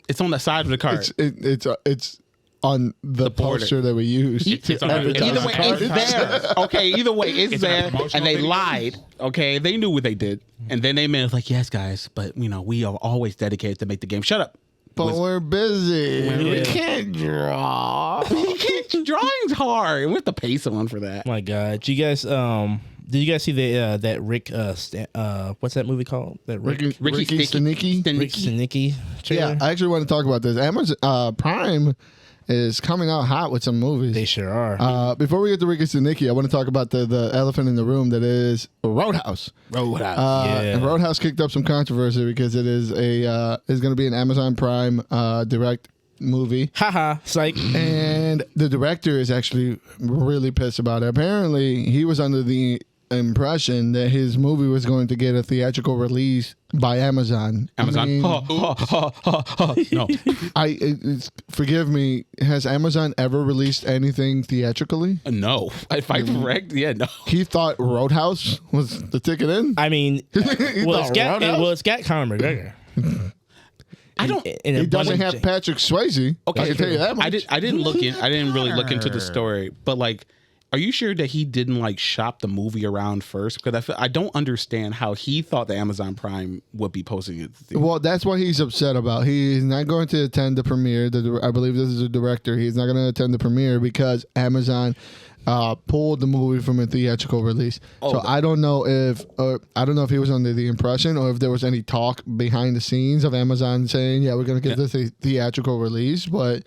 It's on the side of the card. It's on the border. poster that we use. It's on to the- advertise Either way, cards. it's there. Okay, either way, it's It's in a there. promotional And they video? lied. Okay, they knew what they did. And then they meant like, yes, guys, but we are always dedicated to make the game. Shut up. But we're busy. We Yeah. can't draw. Drawing's hard. We have to pay someone for that. Oh my God. Did you guys see the that Rick what's that movie called? That Rick Ricky Stanicky. Rick Stanicky trailer? Yeah, I actually want to talk about this. Amazon Prime is coming out hot with some movies. They sure are. Before we get to Ricky Stanicky, I want to talk about the elephant in the room that is Roadhouse. Roadhouse. Yeah. And Roadhouse kicked up some controversy because it is is going to be an Amazon Prime direct movie. Haha. Psych. And the director is actually really pissed about it. Apparently, he was under the impression that his movie was going to get a theatrical release by Amazon. Amazon. No. Forgive me. Has Amazon ever released anything theatrically? No. If I'm correct, yeah, no. He thought Roadhouse was the ticket in. I mean, it's got Conor McGregor. I don't. He doesn't have Patrick Swayze. Okay, I can tell you that much. I didn't really look into the story, but like, are you sure that he didn't like shop the movie around first? Because I don't understand how he thought the Amazon Prime would be posting it. Well, that's what he's upset about. He's not going to attend the premiere. I believe this is the director. He's not going to attend the premiere because Amazon pulled the movie from a theatrical release. So I don't know if he was under the impression or if there was any talk behind the scenes of Amazon saying, "Yeah, we're going to get this a theatrical release," but.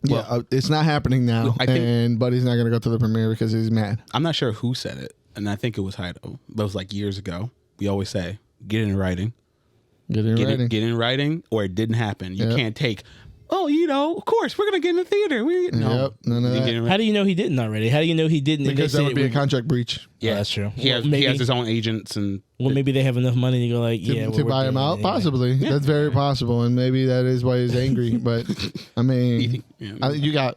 It's not happening now, but he's not going to go to the premiere because he's mad. I'm not sure who said it, and I think it was Heido. That was like years ago. We always say, get it in writing. Get it in writing, or it didn't happen. You can't take, of course, we're going to get in the theater. No. How do you know he didn't already? How do you know he didn't? Because that would be a contract breach. Yeah, that's true. He has his own agents and. Well, maybe they have enough money to go like, to buy him out. Anyway. Possibly, that's very possible, and maybe that is why he's angry. But I mean, you got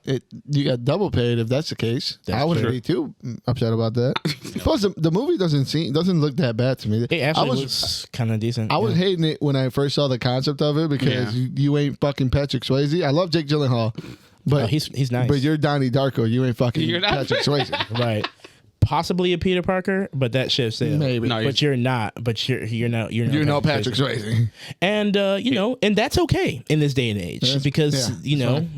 double paid if that's the case. I wouldn't be too upset about that. Plus, the movie doesn't look that bad to me. It actually looks kind of decent. I was hating it when I first saw the concept of it because you ain't fucking Patrick Swayze. I love Jake Gyllenhaal, but he's nice. But you're Donnie Darko. You ain't fucking Patrick Swayze, right? Possibly a Peter Parker, but that shit said maybe. No, but you're not. But you're not Patrick Swayze. And and that's okay in this day and age because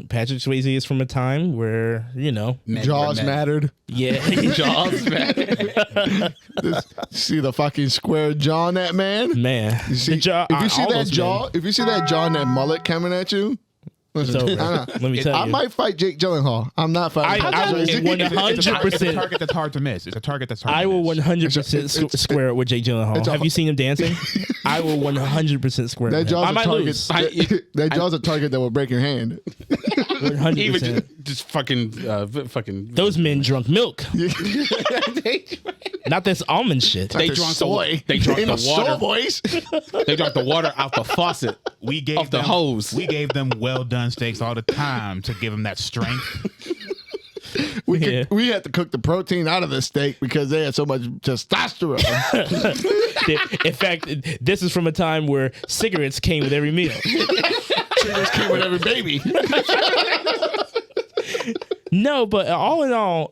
Patrick Swayze is from a time where Jaws mattered. Yeah, Jaws mattered. See the fucking square jaw on that man. Man, you see, if you see that jaw and that mullet coming at you. Listen, let me tell you. I might fight Jake Gyllenhaal. I'm not fighting. I will 100%. It's a target that's hard to miss. It's a target that's hard to miss. I will 100% square it with Jake Gyllenhaal. Have you seen him dancing? I will 100% square it. I might lose. That jaw's a target that will break your hand. 100%. Even just fucking. Those men drunk milk. Not this almond shit. They drunk soy. They drunk the water. Boys. They drunk the water out the faucet. We gave the hose. We gave them well done steaks all the time to give them that strength. We had to cook the protein out of the steak because they had so much testosterone. In fact, this is from a time where cigarettes came with every meal. Cigarettes came with every baby. No, but all in all,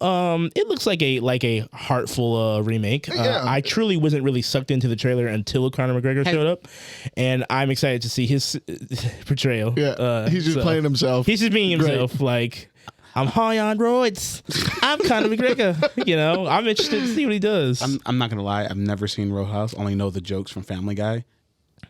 it looks like a heartful remake. I truly wasn't really sucked into the trailer until Conor McGregor showed up, and I'm excited to see his portrayal. Yeah, he's just playing himself. He's just being himself. Like, I'm high on roids. I'm Conor McGregor. I'm interested to see what he does. I'm not gonna lie. I've never seen Roadhouse. Only know the jokes from Family Guy.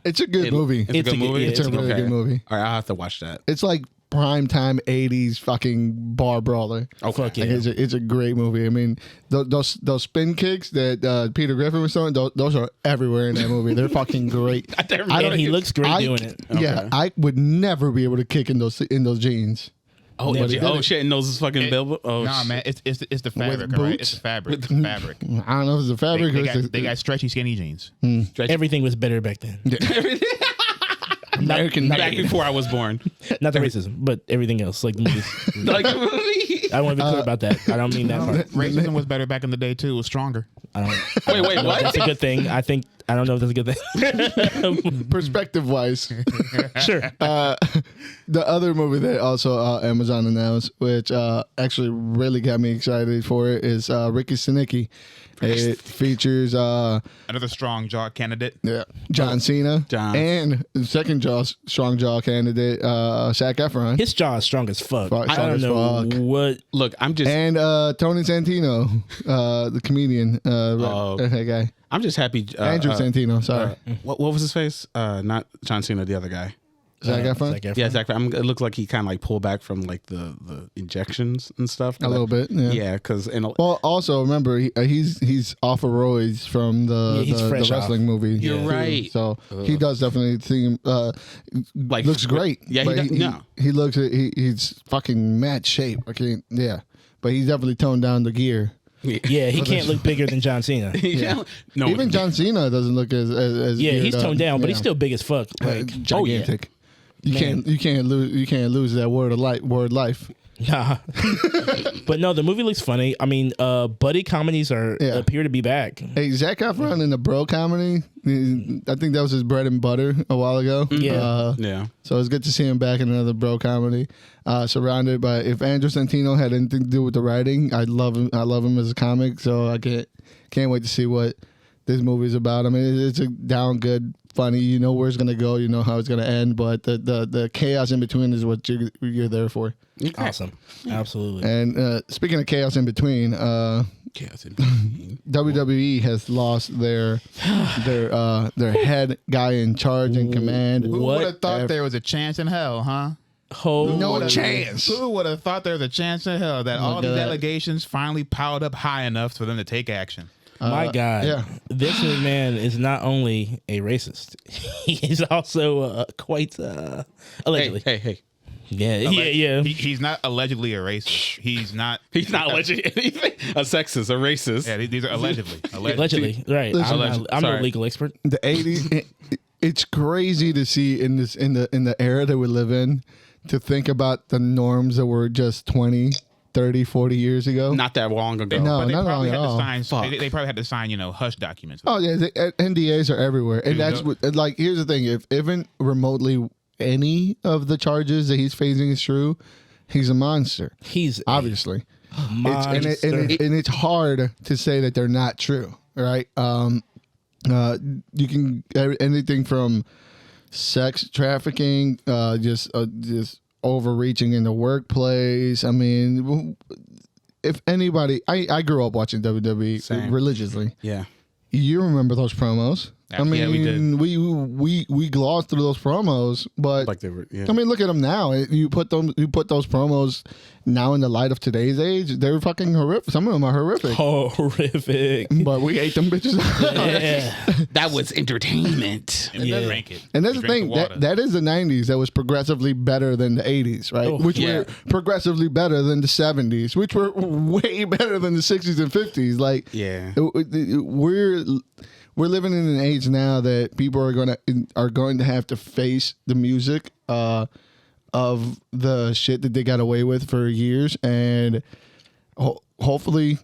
It's a good movie. It's a good movie. It's a really good movie. All right, I'll have to watch that. It's like primetime 80s fucking bar brawler. Okay. Like it's a great movie. I mean, those spin kicks that Peter Griffin was throwing, those are everywhere in that movie. They're fucking great. And he looks great doing it. Yeah, I would never be able to kick in those jeans. Shit! And those is fucking Bill. Nah, man, it's the fabric, all right? It's the fabric. It's the fabric. I don't know if it's the fabric. They got stretchy, skinny jeans. Everything was better back then. Back before I was born. Not the racism, but everything else, like the movies. I want to be clear about that. I don't mean that part. Racism was better back in the day too. It was stronger. I don't. Wait, what? That's a good thing. I don't know if that's a good thing. Perspective wise. Sure. The other movie that also Amazon announced, which actually really got me excited for it, is Ricky Stanicky. It features another strong jaw candidate. Yeah, John Cena. And the second strong jaw candidate, Zac Efron. His jaw is strong as fuck. I don't know what. Look, I'm just and Tony Santino, the comedian, that guy. I'm just happy. Andrew Santino. Sorry. What was his face? Not John Cena. The other guy. Zac Efron? Yeah, Zac Efron. It looked like he kind of like pulled back from like the injections and stuff. A little bit, yeah. Because well, also remember he's off of roids from the wrestling movie. You're right. So he does definitely seem like looks great. Yeah, he looks he's fucking mad shape. But he's definitely toned down the gear. Yeah, he can't look bigger than John Cena. Yeah. No, Even John Cena doesn't look as Yeah, geared he's up. toned down, but Yeah. he's still big as fuck. Like, gigantic. You can't lose that word life. nah. But no, the movie looks funny. I mean, buddy comedies appear to be back. Hey, Zac Efron in the bro comedy, I think that was his bread and butter a while ago. Yeah. Yeah. So it's good to see him back in another bro comedy. Surrounded by, if Andrew Santino had anything to do with the writing, I love him as a comic. So I can't wait to see what this movie is about. I mean, it's a down good, funny. You know where it's gonna go. You know how it's gonna end. But the chaos in between is what you're there for. Awesome. Absolutely. And speaking of chaos in between, WWE has lost their head guy in charge and command. Who would have thought there was a chance in hell, huh? No chance. Who would have thought there was a chance in hell that all these allegations finally piled up high enough for them to take action? My God. Yeah. This man is not only a racist, he's also quite allegedly. Hey. Yeah. He's not allegedly a racist. He's not allegedly anything. A sexist, a racist. Yeah, these are allegedly. Allegedly, right. Listen, I'm no legal expert. The 80s, it's crazy to see in the era that we live in, to think about the norms that were just 20, 30, 40 years ago. Not that long ago. No, But they not probably long had at to all. sign. They probably had to sign, hush documents. Oh yeah, the NDAs are everywhere, and Yeah. that's what. Like, here's the thing: if even remotely any of the charges that he's facing is true, he's a monster. He's Obviously, monster. and it's hard to say that they're not true, right? You can anything from sex trafficking, just overreaching in the workplace. I mean, if anybody, I grew up watching WWE Same. religiously. Yeah. You remember those promos? I mean, Yeah, we did. we glossed through those promos, but Like they were. Yeah. I mean, look at them now. You put those promos now in the light of today's age. They're fucking horrific. Some of them are horrific. horrific. But we ate them bitches. Yeah. That was entertainment. And Yeah. drank it. And that's the Drank thing. water. That is the 90s that was progressively better than the 80s, right? Oh, which yeah. were progressively better than the 70s, which were way better than the 60s and 50s. Like, Yeah. we're living in an age now that people are going to have to face the music of the shit that they got away with for years, and hopefully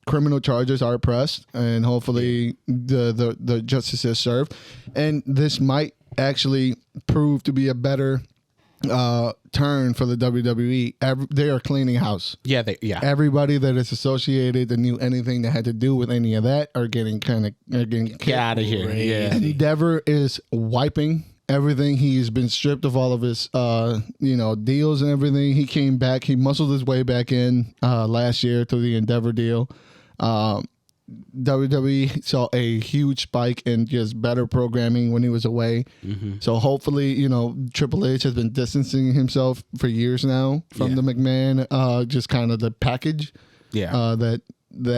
criminal charges are pressed, and hopefully the justice is served, and this might actually prove to be a better turn for the WWE. They are cleaning house. Yeah. Everybody that is associated that knew anything that had to do with any of that are getting Get out of here. Crazy. Yeah. Endeavor is wiping everything. He's been stripped of all of his deals and everything. He came back. He muscled his way back in last year through the Endeavor deal. WWE saw a huge spike in just better programming when he was away. Mm-hmm. So hopefully, Triple H has been distancing himself for years now from the McMahon, just kind of the package Yeah. that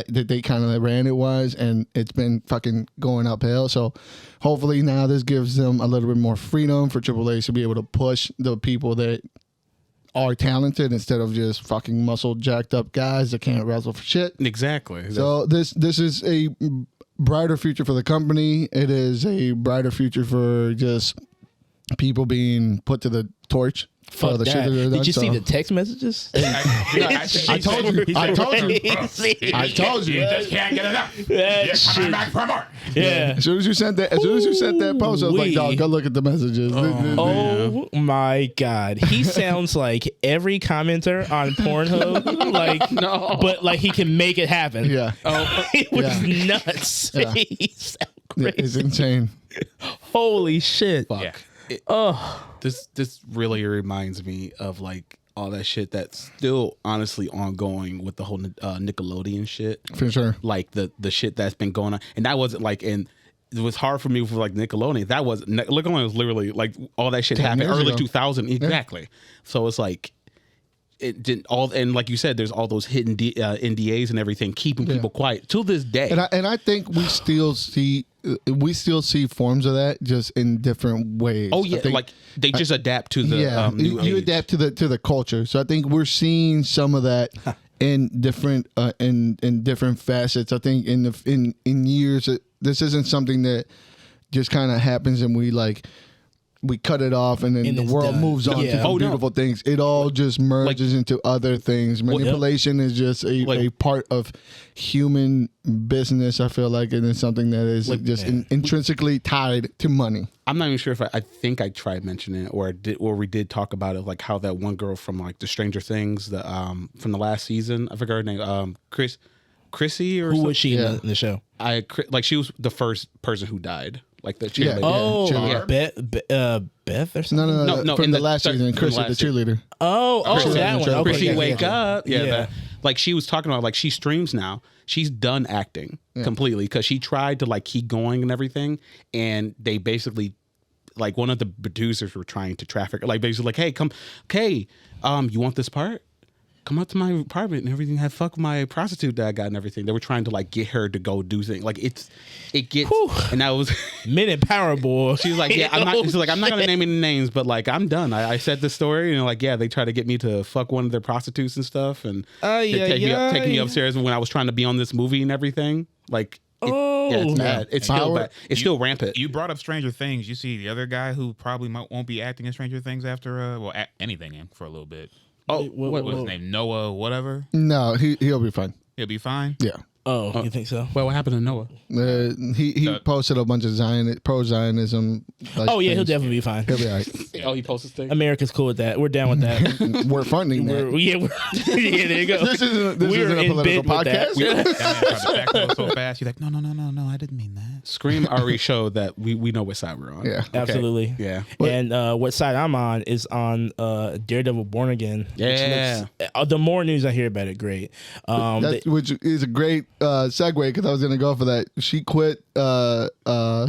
they kind of ran it was, and it's been fucking going uphill. So hopefully now this gives them a little bit more freedom for Triple H to be able to push the people that are talented instead of just fucking muscle jacked up guys that can't wrestle for shit. Exactly. So this is a brighter future for the company. It is a brighter future for just people being put to the torch for Fuck the that. shit that they've done. Did you see So- the text messages? I told you. I told you. I told you. just can't get enough. That You're coming shit. back for more. Yeah. As soon as you sent that post, I was like, Ooh-wee. dog, go look at the messages. Oh my God. He sounds like every commenter on Pornhub. Like, No. but like he can make it happen. Yeah. It was nuts. Yeah. He sound Yeah, crazy. it's insane. Holy shit. Fuck. Yeah. This really reminds me of like all that shit that's still honestly ongoing with the whole Nickelodeon shit. For sure. Like the shit that's been going on, and that wasn't like it was hard for me for like Nickelodeon. That was Nickelodeon was literally like all that shit 10 happened years early ago. 2000 exactly. So it's like it didn't all, and like you said, there's all those hidden NDAs and everything keeping people quiet to this day. And I think we still see forms of that, just in different ways. Oh I yeah, think- like they just adapt to the yeah, new you age. adapt to the culture. So I think we're seeing some of that in different in different facets. I think in years, this isn't something that just kind of happens and we cut it off and then the world moves on to beautiful things. It all just merges into other things. Manipulation is just a part of human business, I feel like, and it's something that is intrinsically tied to money. I'm not even sure if I think I tried mentioning it or we did talk about it, like how that one girl from like the Stranger Things, from the last season, I forgot her name, Chrissy or who something. was she in the show? She was the first person who died. Like the cheerleader. Beth or something? No. From the last season, Chrissy, the cheerleader. That one. Okay, Chrissy, wake up. Yeah. Like she was talking about, like she streams now. She's done acting completely because she tried to like keep going and everything, and they basically, like one of the producers were trying to traffic her. Like basically, like, hey, you want this part? Come up to my apartment and everything. Have fuck with my prostitute that I got and everything. They were trying to like get her to go do things. Like it gets. Whew. And that was men in power, boy. She's like, yeah, I'm not. She's like, I'm not gonna name any names, but like, I'm done. I said the story, and like, yeah, they tried to get me to fuck one of their prostitutes and stuff, and taking me upstairs. And when I was trying to be on this movie and everything, like. It's bad. It's still bad. It's still rampant. You brought up Stranger Things. You see the other guy who probably won't be acting in Stranger Things after anything for a little bit. What's his name? Noah, whatever. No, he'll be fine. He'll be fine. Yeah. Oh, you think so? Well, what happened to Noah? He posted a bunch of pro-Zionism. He'll definitely be fine. He'll be all right. Oh, he posted things? America's cool with that. We're down with that. We're funding that. Yeah, there you go. This isn't a political podcast. That tried to so fast. You're like, no, I didn't mean that. Scream already showed that we know what side we're on. Yeah, okay. Absolutely. Yeah. And what side I'm on is on Daredevil Born Again. Yeah. The more news I hear about it, great. Which is a great segue because I was going to go for that. She quit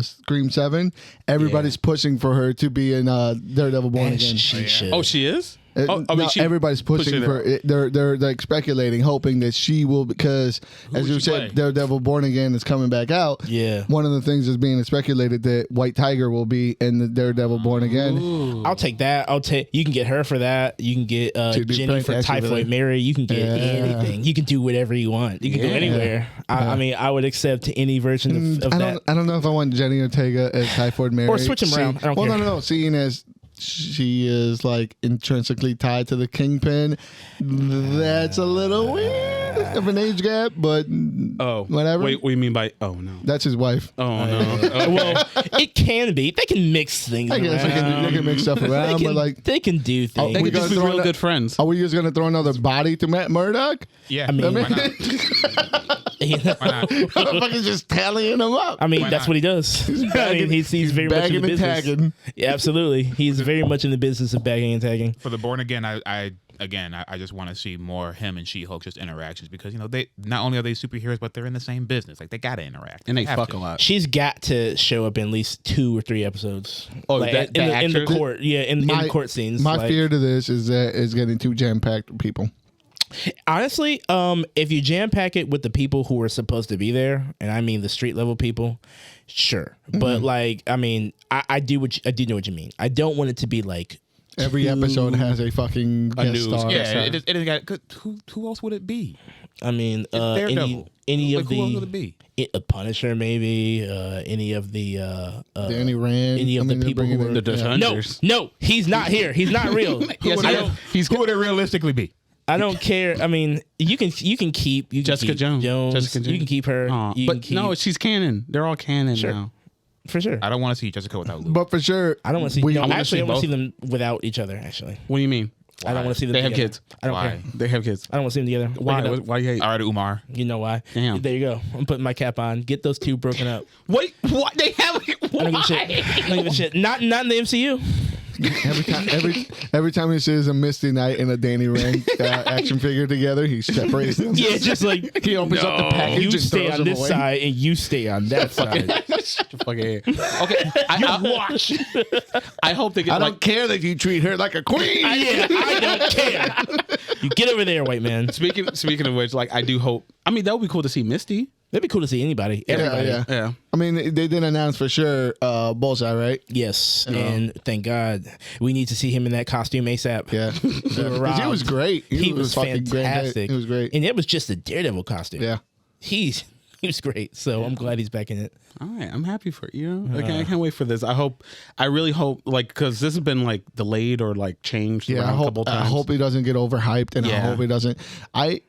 Scream 7. Everybody's pushing for her to be in Daredevil Born Again. She should. Oh, she is? Everybody's pushing for it. They're like speculating, hoping that she will, because as you said, Daredevil Born Again is coming back out. Yeah. One of the things is being speculated that White Tiger will be in the Daredevil Born Again. Ooh. I'll take that. You can get her for that. You can get Jenny for Typhoid Mary. You can get anything. You can do whatever you want. You can go anywhere. I mean, I would accept any version of that. I don't know if I want Jenny Ortega as Typhoid Mary. Or switch them around. I don't care. No. Seeing as she is like intrinsically tied to the Kingpin, that's a little weird of an age gap, but whatever. Wait, what do you mean by no? That's his wife. Oh no. Okay. Well, it can be. They can mix things I guess around. they can mix stuff around, but like they can do things. They could just be real good friends. Are we just gonna throw another body to Matt Murdock? Yeah, I mean, why not? Why not? Motherfucker's just tallying him up. I mean, that's what he does. He's very much in the business. Tagging. Yeah, absolutely. He's very much in the business of bagging and tagging. For the Born Again, I just want to see more him and She-Hulk just interactions, because they not only are they superheroes, but they're in the same business. Like they gotta interact and they fuck a lot. She's got to show up in at least 2 or 3 episodes. Oh, like, in the court, in the court scenes. My fear to this is that it's getting too jam packed with people. Honestly, if you jam pack it with the people who are supposed to be there, and I mean the street level people, sure. Mm-hmm. But like, I mean, I do know what you mean. I don't want it to be like every episode has a fucking guest star. Yeah, it got. Who else would it be? I mean, any of the who else would it be? A Punisher, maybe. Any of the Danny Rand. Any of the people who are the Defenders. No, he's not here. He's not real. Who would it realistically be? I don't care. I mean, you can keep Jessica Jones. You can keep her. No, she's canon. They're all canon now. For sure. I don't want to see Jessica without Luke. But for sure, I don't want to see. I want to see them without each other. Actually, what do you mean? Why? I don't want to see them. They together. have kids. I don't care. They have kids. I don't want to see them together. Why? Why you hate? All right, Umar. You know why? Damn. There you go. I'm putting my cap on. Get those 2 broken up. Wait, what? They have? Why? I don't give a shit. Not in the MCU. Every time he sees a Misty Knight and a Danny Rand action figure together, he separates them. Yeah, just like he opens up the package. You and stay on this side and you stay on that side. Okay, I watch. I hope they get. I don't care that you treat her like a queen. Yeah, I don't care. You get over there, white man. Speaking of which, like I do hope. I mean, that would be cool to see Misty. That'd be cool to see anybody. Everybody. Yeah. I mean, they didn't announce for sure Bullseye, right? Yes, and thank God we need to see him in that costume ASAP. Yeah. 'Cause he was great. He was fucking fantastic. He was great. And it was just a Daredevil costume. Yeah. He was great. So I'm glad he's back in it. All right, I'm happy for you. I can't wait for this. I really hope, like, because this has been like delayed or like changed around a couple times. I hope he doesn't get overhyped, and I hope he doesn't. I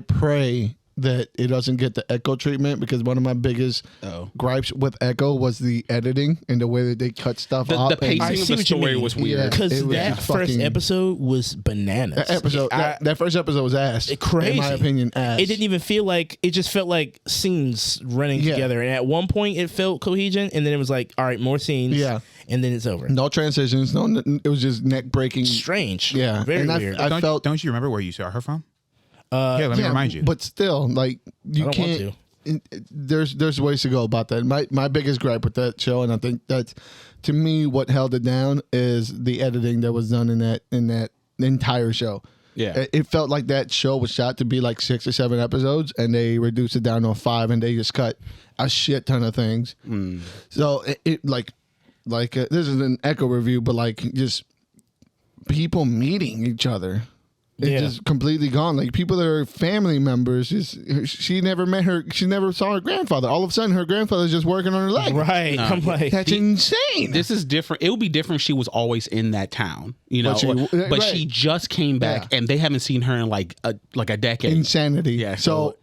pray that it doesn't get the Echo treatment, because one of my biggest gripes with Echo was the editing and the way that they cut stuff up. The pacing of the story was weird. Because that first episode was bananas. That first episode was ass. Crazy. In my opinion, ass. It didn't even feel like, it just felt like scenes running together. And at one point it felt cohesion, and then it was like, all right, more scenes. Yeah. And then it's over. No transitions. No, it was just neck breaking. Strange. Yeah. Very and weird. I felt. Don't you remember where you saw her from? Here, let me remind you. But still, like, you I don't can't. want There's ways to go about that. My biggest gripe with that show, and I think that's, to me, what held it down, is the editing that was done in that entire show. Yeah. It felt like that show was shot to be like 6 or 7 episodes, and they reduced it down to 5, and they just cut a shit ton of things. So it this is an Echo review, but like, just people meeting each other. It's just completely gone. Like, people that are family members, she never met her. She never saw her grandfather. All of a sudden, her grandfather's just working on her leg. Right. I'm like, That's insane. This is different. It would be different if she was always in that town, you know. But she just came back, and they haven't seen her in like a decade. Insanity. Yeah. So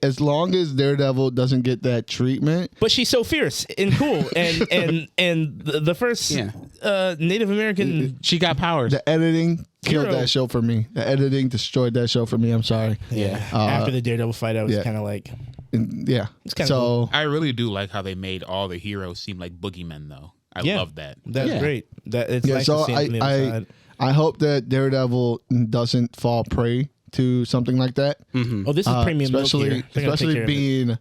as long as Daredevil doesn't get that treatment, but she's so fierce and cool, and the first Native American. She got powers. the editing killed Hero. that show for me. The editing destroyed that show for me. I'm sorry. After the Daredevil fight, I was kind of like, Yeah. It's kinda so cool. I really do like how they made all the heroes seem like boogeymen, though. I love that. That's great. That it's yeah. nice So to see it from the other side. I hope that Daredevil doesn't fall prey to something like that. Oh, this is premium, especially being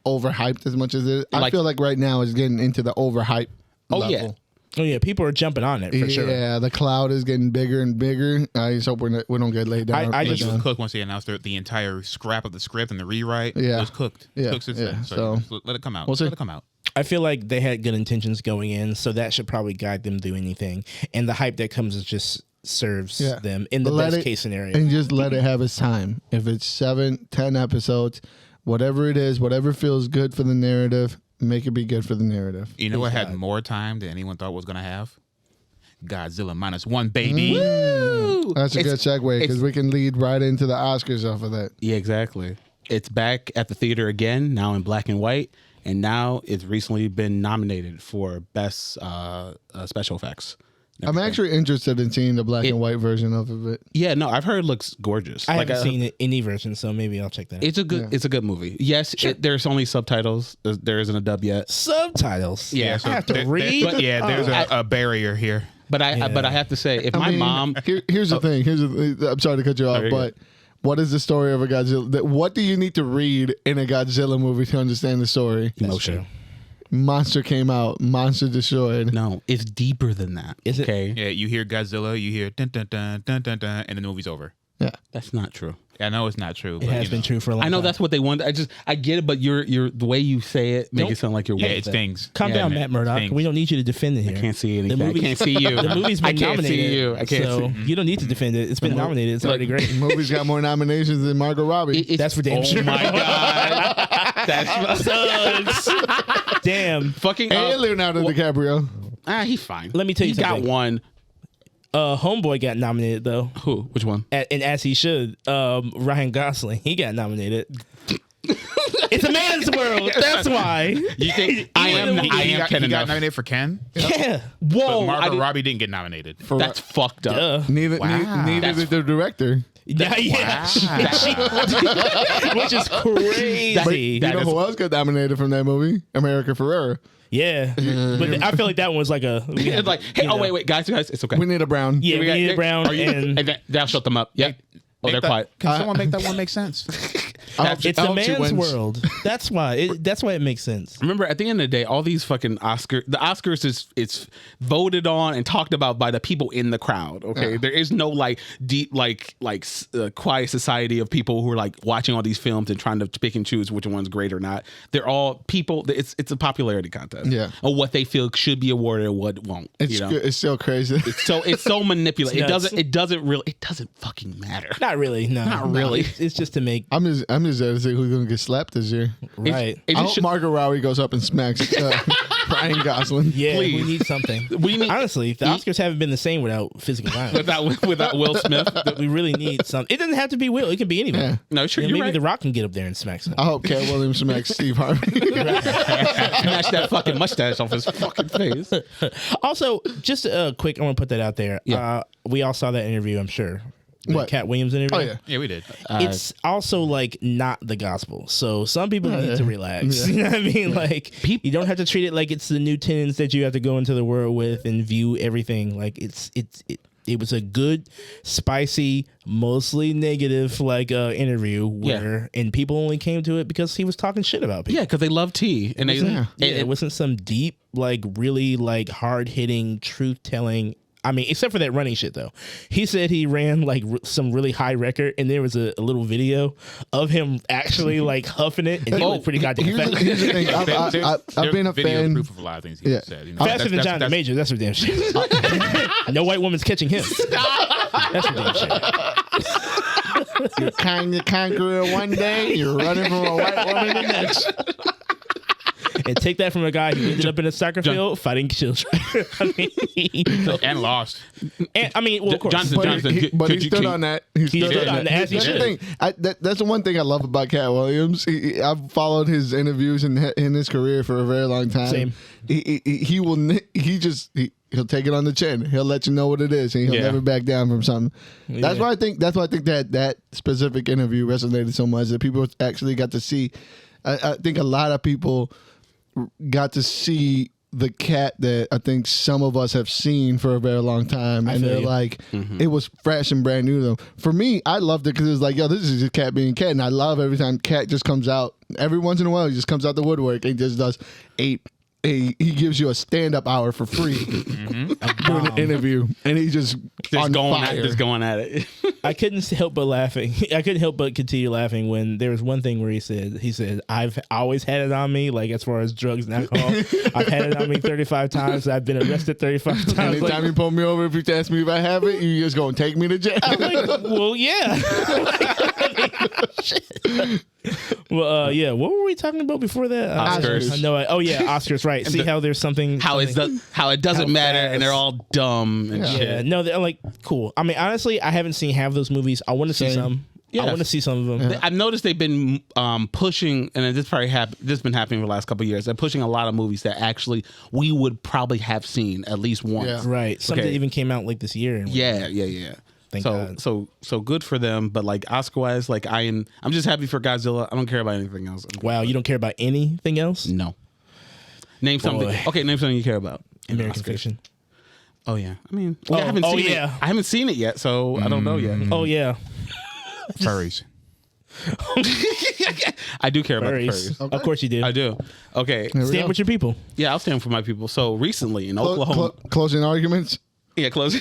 overhyped as much as it is. I feel like right now it's getting into the overhype level. Oh yeah, people are jumping on it for sure. Yeah, the cloud is getting bigger and bigger. I just hope we don't get laid down. I It just was cooked once they announced the entire scrap of the script and the rewrite. Yeah. It was cooked. Yeah. Cooked since Yeah. then. So let it come out. we'll see. Let it come out. I feel like they had good intentions going in, so that should probably guide them through anything. And the hype that comes is just serves them in the best case scenario. And just let it have its time. If it's 7, 10 episodes, whatever it is, whatever feels good for the narrative, make it be good for the narrative. You know what had more time than anyone thought was going to have? Godzilla -1, baby. That's a good segue, because we can lead right into the Oscars off of that. Yeah, exactly. It's back at the theater again, now in black and white, and now it's recently been nominated for Best Special Effects. I'm actually interested in seeing the black and white version of it. Yeah, no, I've heard it looks gorgeous. I haven't seen any version, so maybe I'll check that out. It's a good movie. Yes, there's only subtitles. There isn't a dub yet. Subtitles. Yeah, I have to read. But yeah, there's a barrier here. But I have to say, if my mom, here's the thing. I'm sorry to cut you off, but what is the story of a Godzilla? What do you need to read in a Godzilla movie to understand the story? emotion. Monster came out. Monster destroyed. No, it's deeper than that. Is it? Okay, Yeah, you hear Godzilla, you hear dun dun dun dun dun dun, and then the movie's over. Yeah. that's not true. I know it's not true. It has been true for a long I know time. that's what they want. I get it, but you're the way you say it make it sound like you're. Yeah, with it's it. things. Calm Yeah, down, man. Matt Murdock. Things. We don't need you to defend it here. I can't see anything. The I movie- can't see you. The movie's been I can't nominated. see you. I can't so see. you don't need to defend it. It's been nominated. It's already great. The movie's got more nominations than Margot Robbie. That's for damn sure. Oh my god, that's Sucks. Damn. fucking. and Leonardo DiCaprio. He's fine. Let me tell you he something. got one. Homeboy got nominated though, Who? Which one? and as he should. Ryan Gosling, he got nominated. It's a man's world. That's why. You think I am He Ken got enough? nominated for Ken. Yeah. But Whoa, Margot Robbie didn't get nominated. that's fucked up. Neither did the director. Yeah. Which is crazy. You know who else got nominated from that movie? America Ferrera. Yeah. But I feel like that one was like a. It's like, hey, wait, guys, it's okay. We need a brown. Yeah, we needed Brown Are you, and and they'll shut them up. Yep. Oh, they're quiet. Can someone make that one make sense? It's a man's world. That's why it makes sense. Remember, at the end of the day, all these fucking the Oscars it's voted on and talked about by the people in the crowd. Okay, there is no like deep quiet society of people who are like watching all these films and trying to pick and choose which one's great or not. They're all people. It's a popularity contest. Yeah, of what they feel should be awarded and what won't. It's so crazy. It's so manipulated. It doesn't fucking matter. Not really. No, not really. It's just to make. I'm just there to see who's gonna get slapped this year. Right. I hope Margot Robbie goes up and smacks Ryan Gosling. Yeah, Please. we need something. Honestly, the Oscars haven't been the same without physical violence. without Will Smith. We really need something. It doesn't have to be Will. It can be anyone. Yeah. No, sure. Maybe right. The Rock can get up there and smack something. I hope Cat Williams smacks Steve Harvey. Smash that fucking mustache off his fucking face. Also, just quick, I want to put that out there. Yeah. We all saw that interview, I'm sure. The What? Cat Williams interview. Oh yeah. Yeah, we did. It's also like not the gospel. So some people need to relax. You know what I mean? Like you don't have to treat it like it's the new tenets that you have to go into the world with and view everything. Like it was a good, spicy, mostly negative interview where and people only came to it because he was talking shit about people. Yeah, because they love tea and it wasn't some deep, really hard hitting, truth telling. I mean, except for that running shit, though. He said he ran some really high record, and there was a little video of him actually huffing it, and he looked pretty goddamn fast. Here's the thing. I've been a video fan. proof of a lot of things he said. You know? Faster than John the Major. That's for damn shit. No white woman's catching him. That's for damn shit. You're kind of conqueror one day, you're running from a white woman the next. And take that from a guy who ended up in a soccer field fighting children. and lost. And, of course. Johnson. But he stood on that. He stood on that. As he should. That's the one thing I love about Cat Williams. I've followed his interviews in his career for a very long time. Same. He'll take it on the chin. He'll let you know what it is, and he'll never back down from something. That's why I think that specific interview resonated so much that people actually got to see. I think a lot of people got to see the Cat that I think some of us have seen for a very long time, and they're like, it was fresh and brand new to them. For me, I loved it because it was like, yo, this is just Cat being Cat, and I love every time Cat just comes out. Every once in a while, he just comes out the woodwork and just does he gives you a stand-up hour for free doing an interview, and he just going at it. I couldn't help but laughing. I couldn't help but continue laughing when there was one thing where he said, I've always had it on me, as far as drugs and alcohol. I've had it on me 35 times. I've been arrested 35 times. Anytime you pull me over, if you ask me if I have it, you just gonna take me to jail. I'm like, well, yeah. Well, what were we talking about before that? Oscars. Oscars, right. See how there's something. How it doesn't matter, and they're all dumb and shit. Yeah, no, they're cool. I mean, honestly, I haven't seen half those movies. I want to see some. I want to see some of them. Yeah. I've noticed they've been pushing, and this probably this has been happening for the last couple of years. They're pushing a lot of movies that actually we would probably have seen at least once. Yeah. Right. Something even came out this year. Yeah. Thank God. So good for them, but Oscar wise, I'm just happy for Godzilla. I don't care about anything else. Wow, you don't care about anything else? No. Name something. Okay, name something you care about. American Fiction. Oh yeah. I mean, I haven't seen it. I haven't seen it yet, so I don't know yet. Oh yeah. Furries. I do care about the furries. Okay. Of course you do. I do. Okay. Stand with your people. Yeah, I'll stand for my people. So recently in Oklahoma. Closing arguments? Yeah, closing.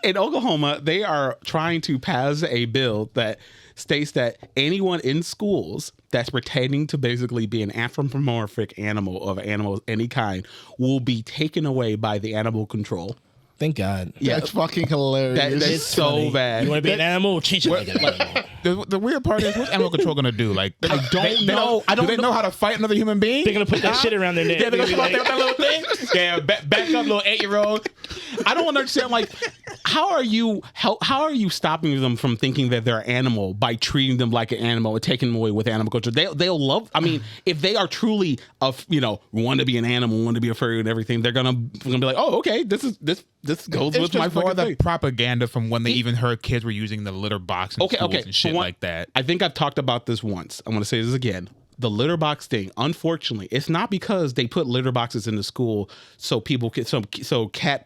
In Oklahoma, they are trying to pass a bill that states that anyone in schools that's pretending to basically be an anthropomorphic animal of any kind will be taken away by the animal control. Thank God. Yeah, that's fucking hilarious. That's so funny. Bad. You want to be an animal? Treat you like an animal. The weird part is, what's animal control gonna do? I don't know. Do they know how to fight another human being? They're gonna put that shit around their neck. Yeah, they're gonna come out there with that little thing. Yeah, back up, little 8-year-old. I don't understand. How are you stopping them from thinking that they're an animal by treating them like an animal and taking them away with animal culture? They'll love. I mean, if they are truly want to be an animal, want to be a furry and everything, they're gonna be like, oh, okay, this goes with my fucking thing. Propaganda from when they even heard kids were using the litter box in schools and shit like that. I think I've talked about this once. I'm going to say this again. the litter box thing, unfortunately, it's not because they put litter boxes in the school so people can so cat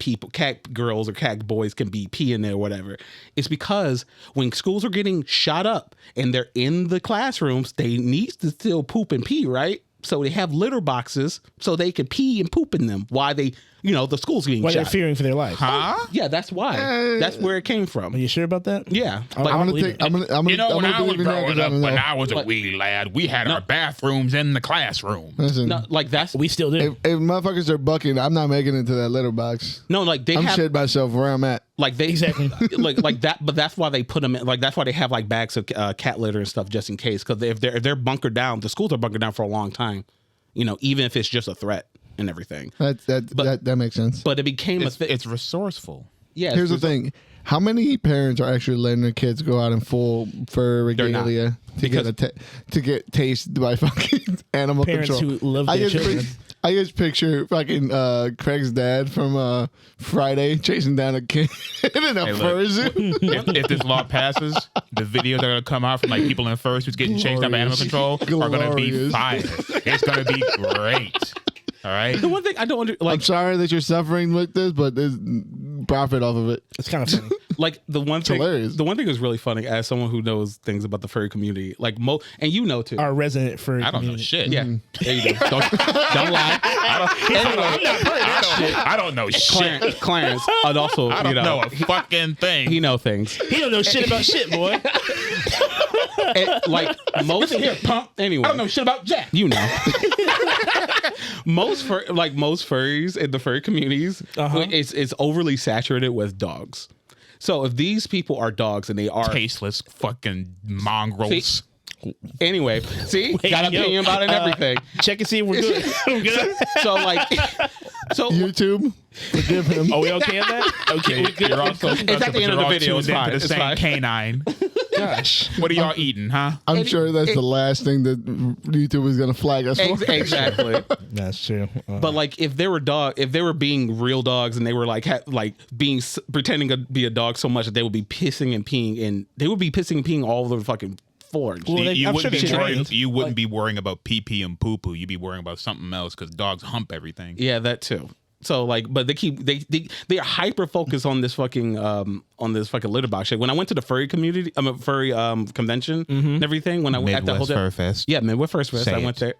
girls or cat boys can be peeing there or whatever. It's because when schools are getting shot up and they're in the classrooms, they need to still poop and pee, right? So they have litter boxes so they can pee and poop in them while they, the school's getting Why shot. they're fearing for their life. Huh? Yeah, that's why. That's where it came from. Are you sure about that? Yeah. I'm gonna take. When I was growing up, when I was a wee lad, we had our bathrooms in the classroom. Listen, No, like that's We still do. if motherfuckers are bucking, I'm not making it to that litter box. no, like they I'm have shit myself where I'm at. like they Exactly. like that, but that's why they put them in. Like that's why they have like bags of cat litter and stuff just in case. Because if they're bunkered down, the schools are bunkered down for a long time. Even if it's just a threat and everything. That makes sense. But it became a thing. It's resourceful. Yeah. Here's the thing: how many parents are actually letting their kids go out in full fur regalia to get tasted by fucking animal Parents control? who love their children. I just picture fucking Craig's dad from Friday chasing down a kid in a fur zoo. If this law passes, the videos that are going to come out from like people in fursuits getting chased down by animal control are going to be Glorious. fire. It's going to be great. All right. The one thing I don't I'm sorry that you're suffering with this, but there's profit off of it. It's kind of funny. like the one thing. hilarious. The one thing is really funny as someone who knows things about the furry community. Like and too. Our resident furry. I don't know community. shit. Yeah. There you go. Don't lie. I don't know shit. Clarence, and also I don't know a fucking thing. he know things. He don't know shit about shit, boy. Like most here, pump. Anyway, I don't know shit about Jack. most furries in the furry communities, it's overly saturated with dogs. So if these people are dogs and they are Tasteless fucking mongrels. anyway, got an opinion about it and everything. Check and see if we're good. We're good. So YouTube, forgive him. Are we okay on that? Okay, we good. You're all so It's at the end of the video. It's fine. The It's same fine. canine. Gosh. What are y'all eating, huh? I'm sure that's the last thing that YouTube is going to flag us for. Exactly. That's true. But like, if they were being real dogs and they were like pretending to be a dog so much that they would be pissing and peeing, and they would be pissing and peeing all over the fucking floor. Well, You I'm sure wouldn't, they trained. you wouldn't be worrying about pee pee and poo poo. You'd be worrying about something else because dogs hump everything. Yeah, that too. So like, but they are hyper focused on this fucking litter box shit. When I went to the furry community, furry convention and everything, when I went at the Midwest hotel, Fur Fest. yeah, Midwest Fur Fest, Say I went it. there.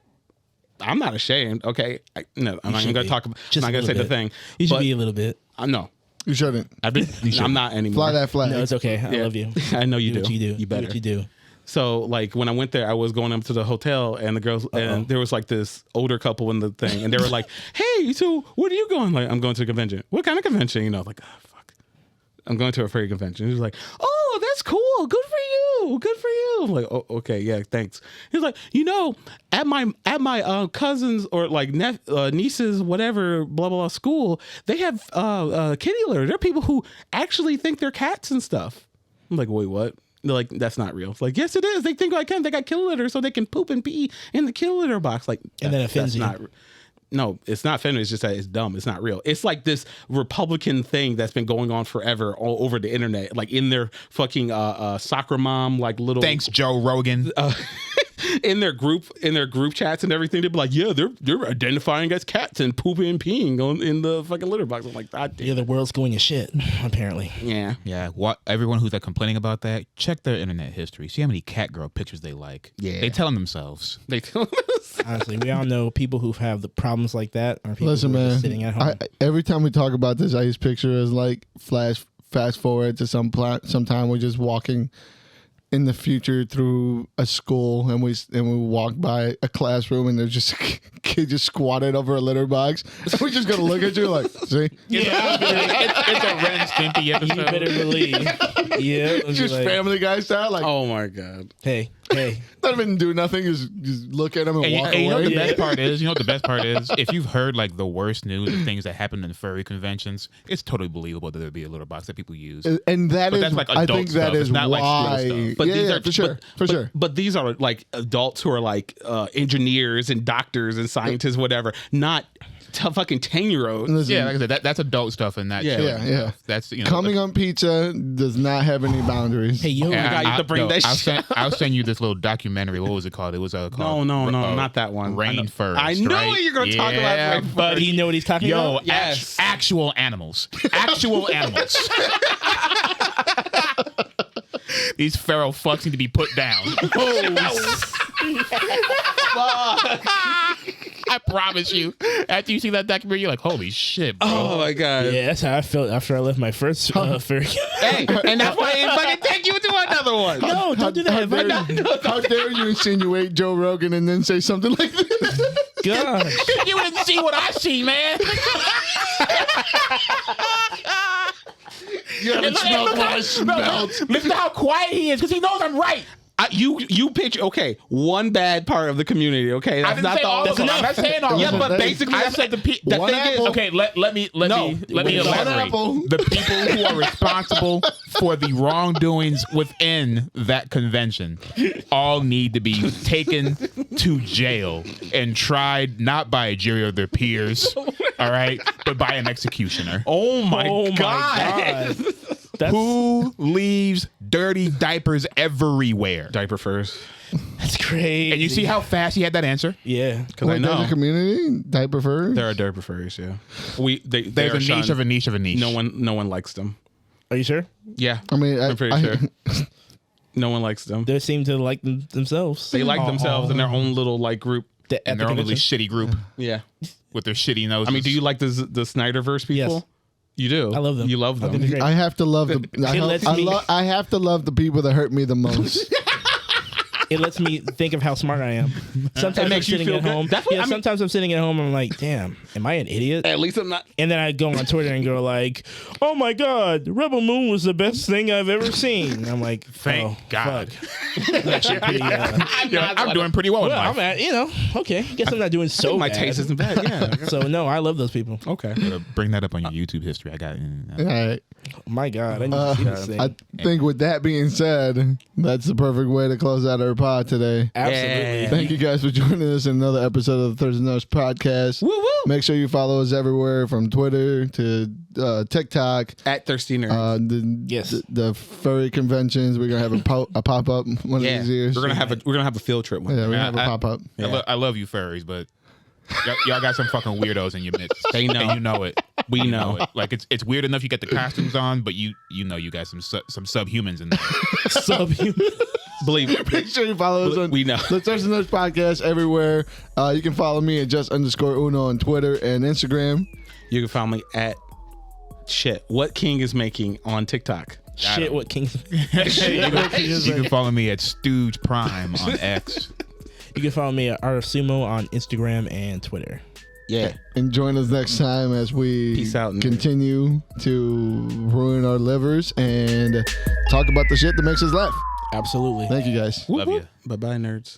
I'm not ashamed. Okay, I'm not even gonna talk about. I'm not gonna say the thing. You should but be a little bit. no, You shouldn't. I'm not anymore. Fly that flag. No, it's okay. I Yeah. love you. I know you Do do. what you do. You better. Do what you do. So like when I went there, I was going up to the hotel and the girls and there was like this older couple in the thing and they were like, "Hey, so where are you going?" Like, "I'm going to a convention." "What kind of convention?" Like, "Oh fuck, I'm going to a furry convention." He was like, "Oh, that's cool. Good for you. Good for you." I'm like, "Oh, okay, yeah, thanks." He's like, at my cousins or like nieces, whatever, blah blah blah school, they have kitty litter. There are people who actually think they're cats and stuff. I'm like, "Wait, what?" They're like, "That's not real." It's like, "Yes, it is. They think they got kill litter so they can poop and pee in the kill litter box." Like, And then it offends you. No, it's not offending. It's just that it's dumb. It's not real. It's like this Republican thing that's been going on forever all over the internet, like in their fucking soccer mom, like little. Thanks, Joe Rogan. In their group chats and everything, they'd be like, "Yeah, they're identifying as cats and pooping and peeing in the fucking litter box." I'm like, "God damn." Yeah, the world's going to shit, apparently. Yeah. Yeah, everyone who's like complaining about that, check their internet history. See how many cat girl pictures they like. Yeah. They telling themselves. They tell us. Honestly, we all know people who have the problems like that are people Listen, who are man. just sitting at home. Every time we talk about this, I just picture as like fast forward to sometime we're just walking in the future through a school and we walk by a classroom and there's just a kid just squatted over a litter box. And we're just gonna look at you like, see? yeah, It's a Ren and Stimpy you episode. better believe. Yeah, it'll be Just like, Family Guy style, like Oh my god. Hey, not even do nothing, just look at him and walk And you know what away. the best part is? You know what the best part is? If you've heard like the worst news of things that happen in furry conventions, it's totally believable that there'd be a litter box that people use. And that But is, that's like I adult think that stuff. is It's not like why. school stuff. But yeah, these yeah, are for sure, for sure. But these are like adults who are like engineers and doctors and scientists, whatever. Not fucking 10-year-olds. Listen, Yeah, like I said, that's adult stuff in that. Yeah. show. Yeah. That's coming on pizza does not have any boundaries. Hey, yo, my God, you have to bring that shit I'll send you this little documentary. What was it called? It was called No, not that one. Rain First. I know right? you're gonna talk about Yeah, Rain buddy. do you know what he's talking Yo, about? Yes. actual animals. Actual animals. These feral fucks need to be put down. I promise you. After you see that documentary, you're like, holy shit, bro. Oh my God. Yeah, that's how I felt after I left my first furry. Hey, and that's why I didn't fucking take you to another one. No, don't do that. How dare you insinuate Joe Rogan and then say something like this? Gosh. You didn't see what I see, man. You haven't smelled what I smelled. Listen to how quiet he is because he knows I'm right. You picture one bad part of the community. Okay, I didn't say all of them. I'm not saying all of Yeah, them. but basically, I that's said the One thing is, apple. okay. Let me elaborate. apple. The people who are responsible for the wrongdoings within that convention all need to be taken to jail and tried not by a jury of their peers, all right, but by an executioner. Oh my Oh God. That's, Who leaves dirty diapers everywhere? Diaper first. that's crazy. And you see how fast he had that answer? Yeah. Because I Wait, there's know a community diaper fur. there are diaper furries. Yeah, There's a niche of a niche of a niche. No one likes them. Are you sure? Yeah, I mean, I'm pretty sure. No one likes them. They seem to like themselves. They like themselves in their own little group. And they're only shitty group Yeah. with their shitty noses. I mean, do you like the Snyderverse people? Yes. You do. I love them. You love I them. think they're great. I have to love the. lets me- I have to love the people that hurt me the most. It lets me think of how smart I am. Sometimes I'm makes you sitting feel at good. home. That's what I mean- Sometimes I'm sitting at home and I'm like, damn, am I an idiot? At least I'm not. And then I go on Twitter and go like, oh my God, Rebel Moon was the best thing I've ever seen. And I'm like, Thank God. fuck. I'm actually pretty, I'm doing pretty well in well, life. I'm at, okay. Guess I'm not doing so My bad. taste isn't bad. Yeah. So no, I love those people. Okay. Bring that up on your YouTube history. I got All right. My God, I need to see this thing. I think with that being said, that's the perfect way to close out our pod today. Absolutely. Yeah. Thank you guys for joining us in another episode of the Thursday Nerds Podcast. Woo woo. Make sure you follow us everywhere from Twitter to TikTok. At Thirsty Nerd. Yes. The furry conventions. We're gonna have a pop up one Yeah. of these years. We're gonna have a field trip one. Yeah, we're day. gonna have a pop up. I love you furries, but y'all got some fucking weirdos in your midst. They know. And you know it. We You know. it. Like it's weird enough you get the costumes on, but you know you got some subhumans in there. Subhuman. Believe it. Make sure you follow us on We know. the Thursday Nerds Podcast everywhere. You can follow me at just_Uno on Twitter and Instagram. You can find me at What King is Making on TikTok. Shit, what King? You can follow me at Stooge Prime on X. You can follow me at Art of Sumo on Instagram and Twitter. Yeah. And join us next time as we Peace out, nerds. continue to ruin our livers and talk about the shit that makes us laugh. Absolutely. Thank you guys. Love you. Bye bye, nerds.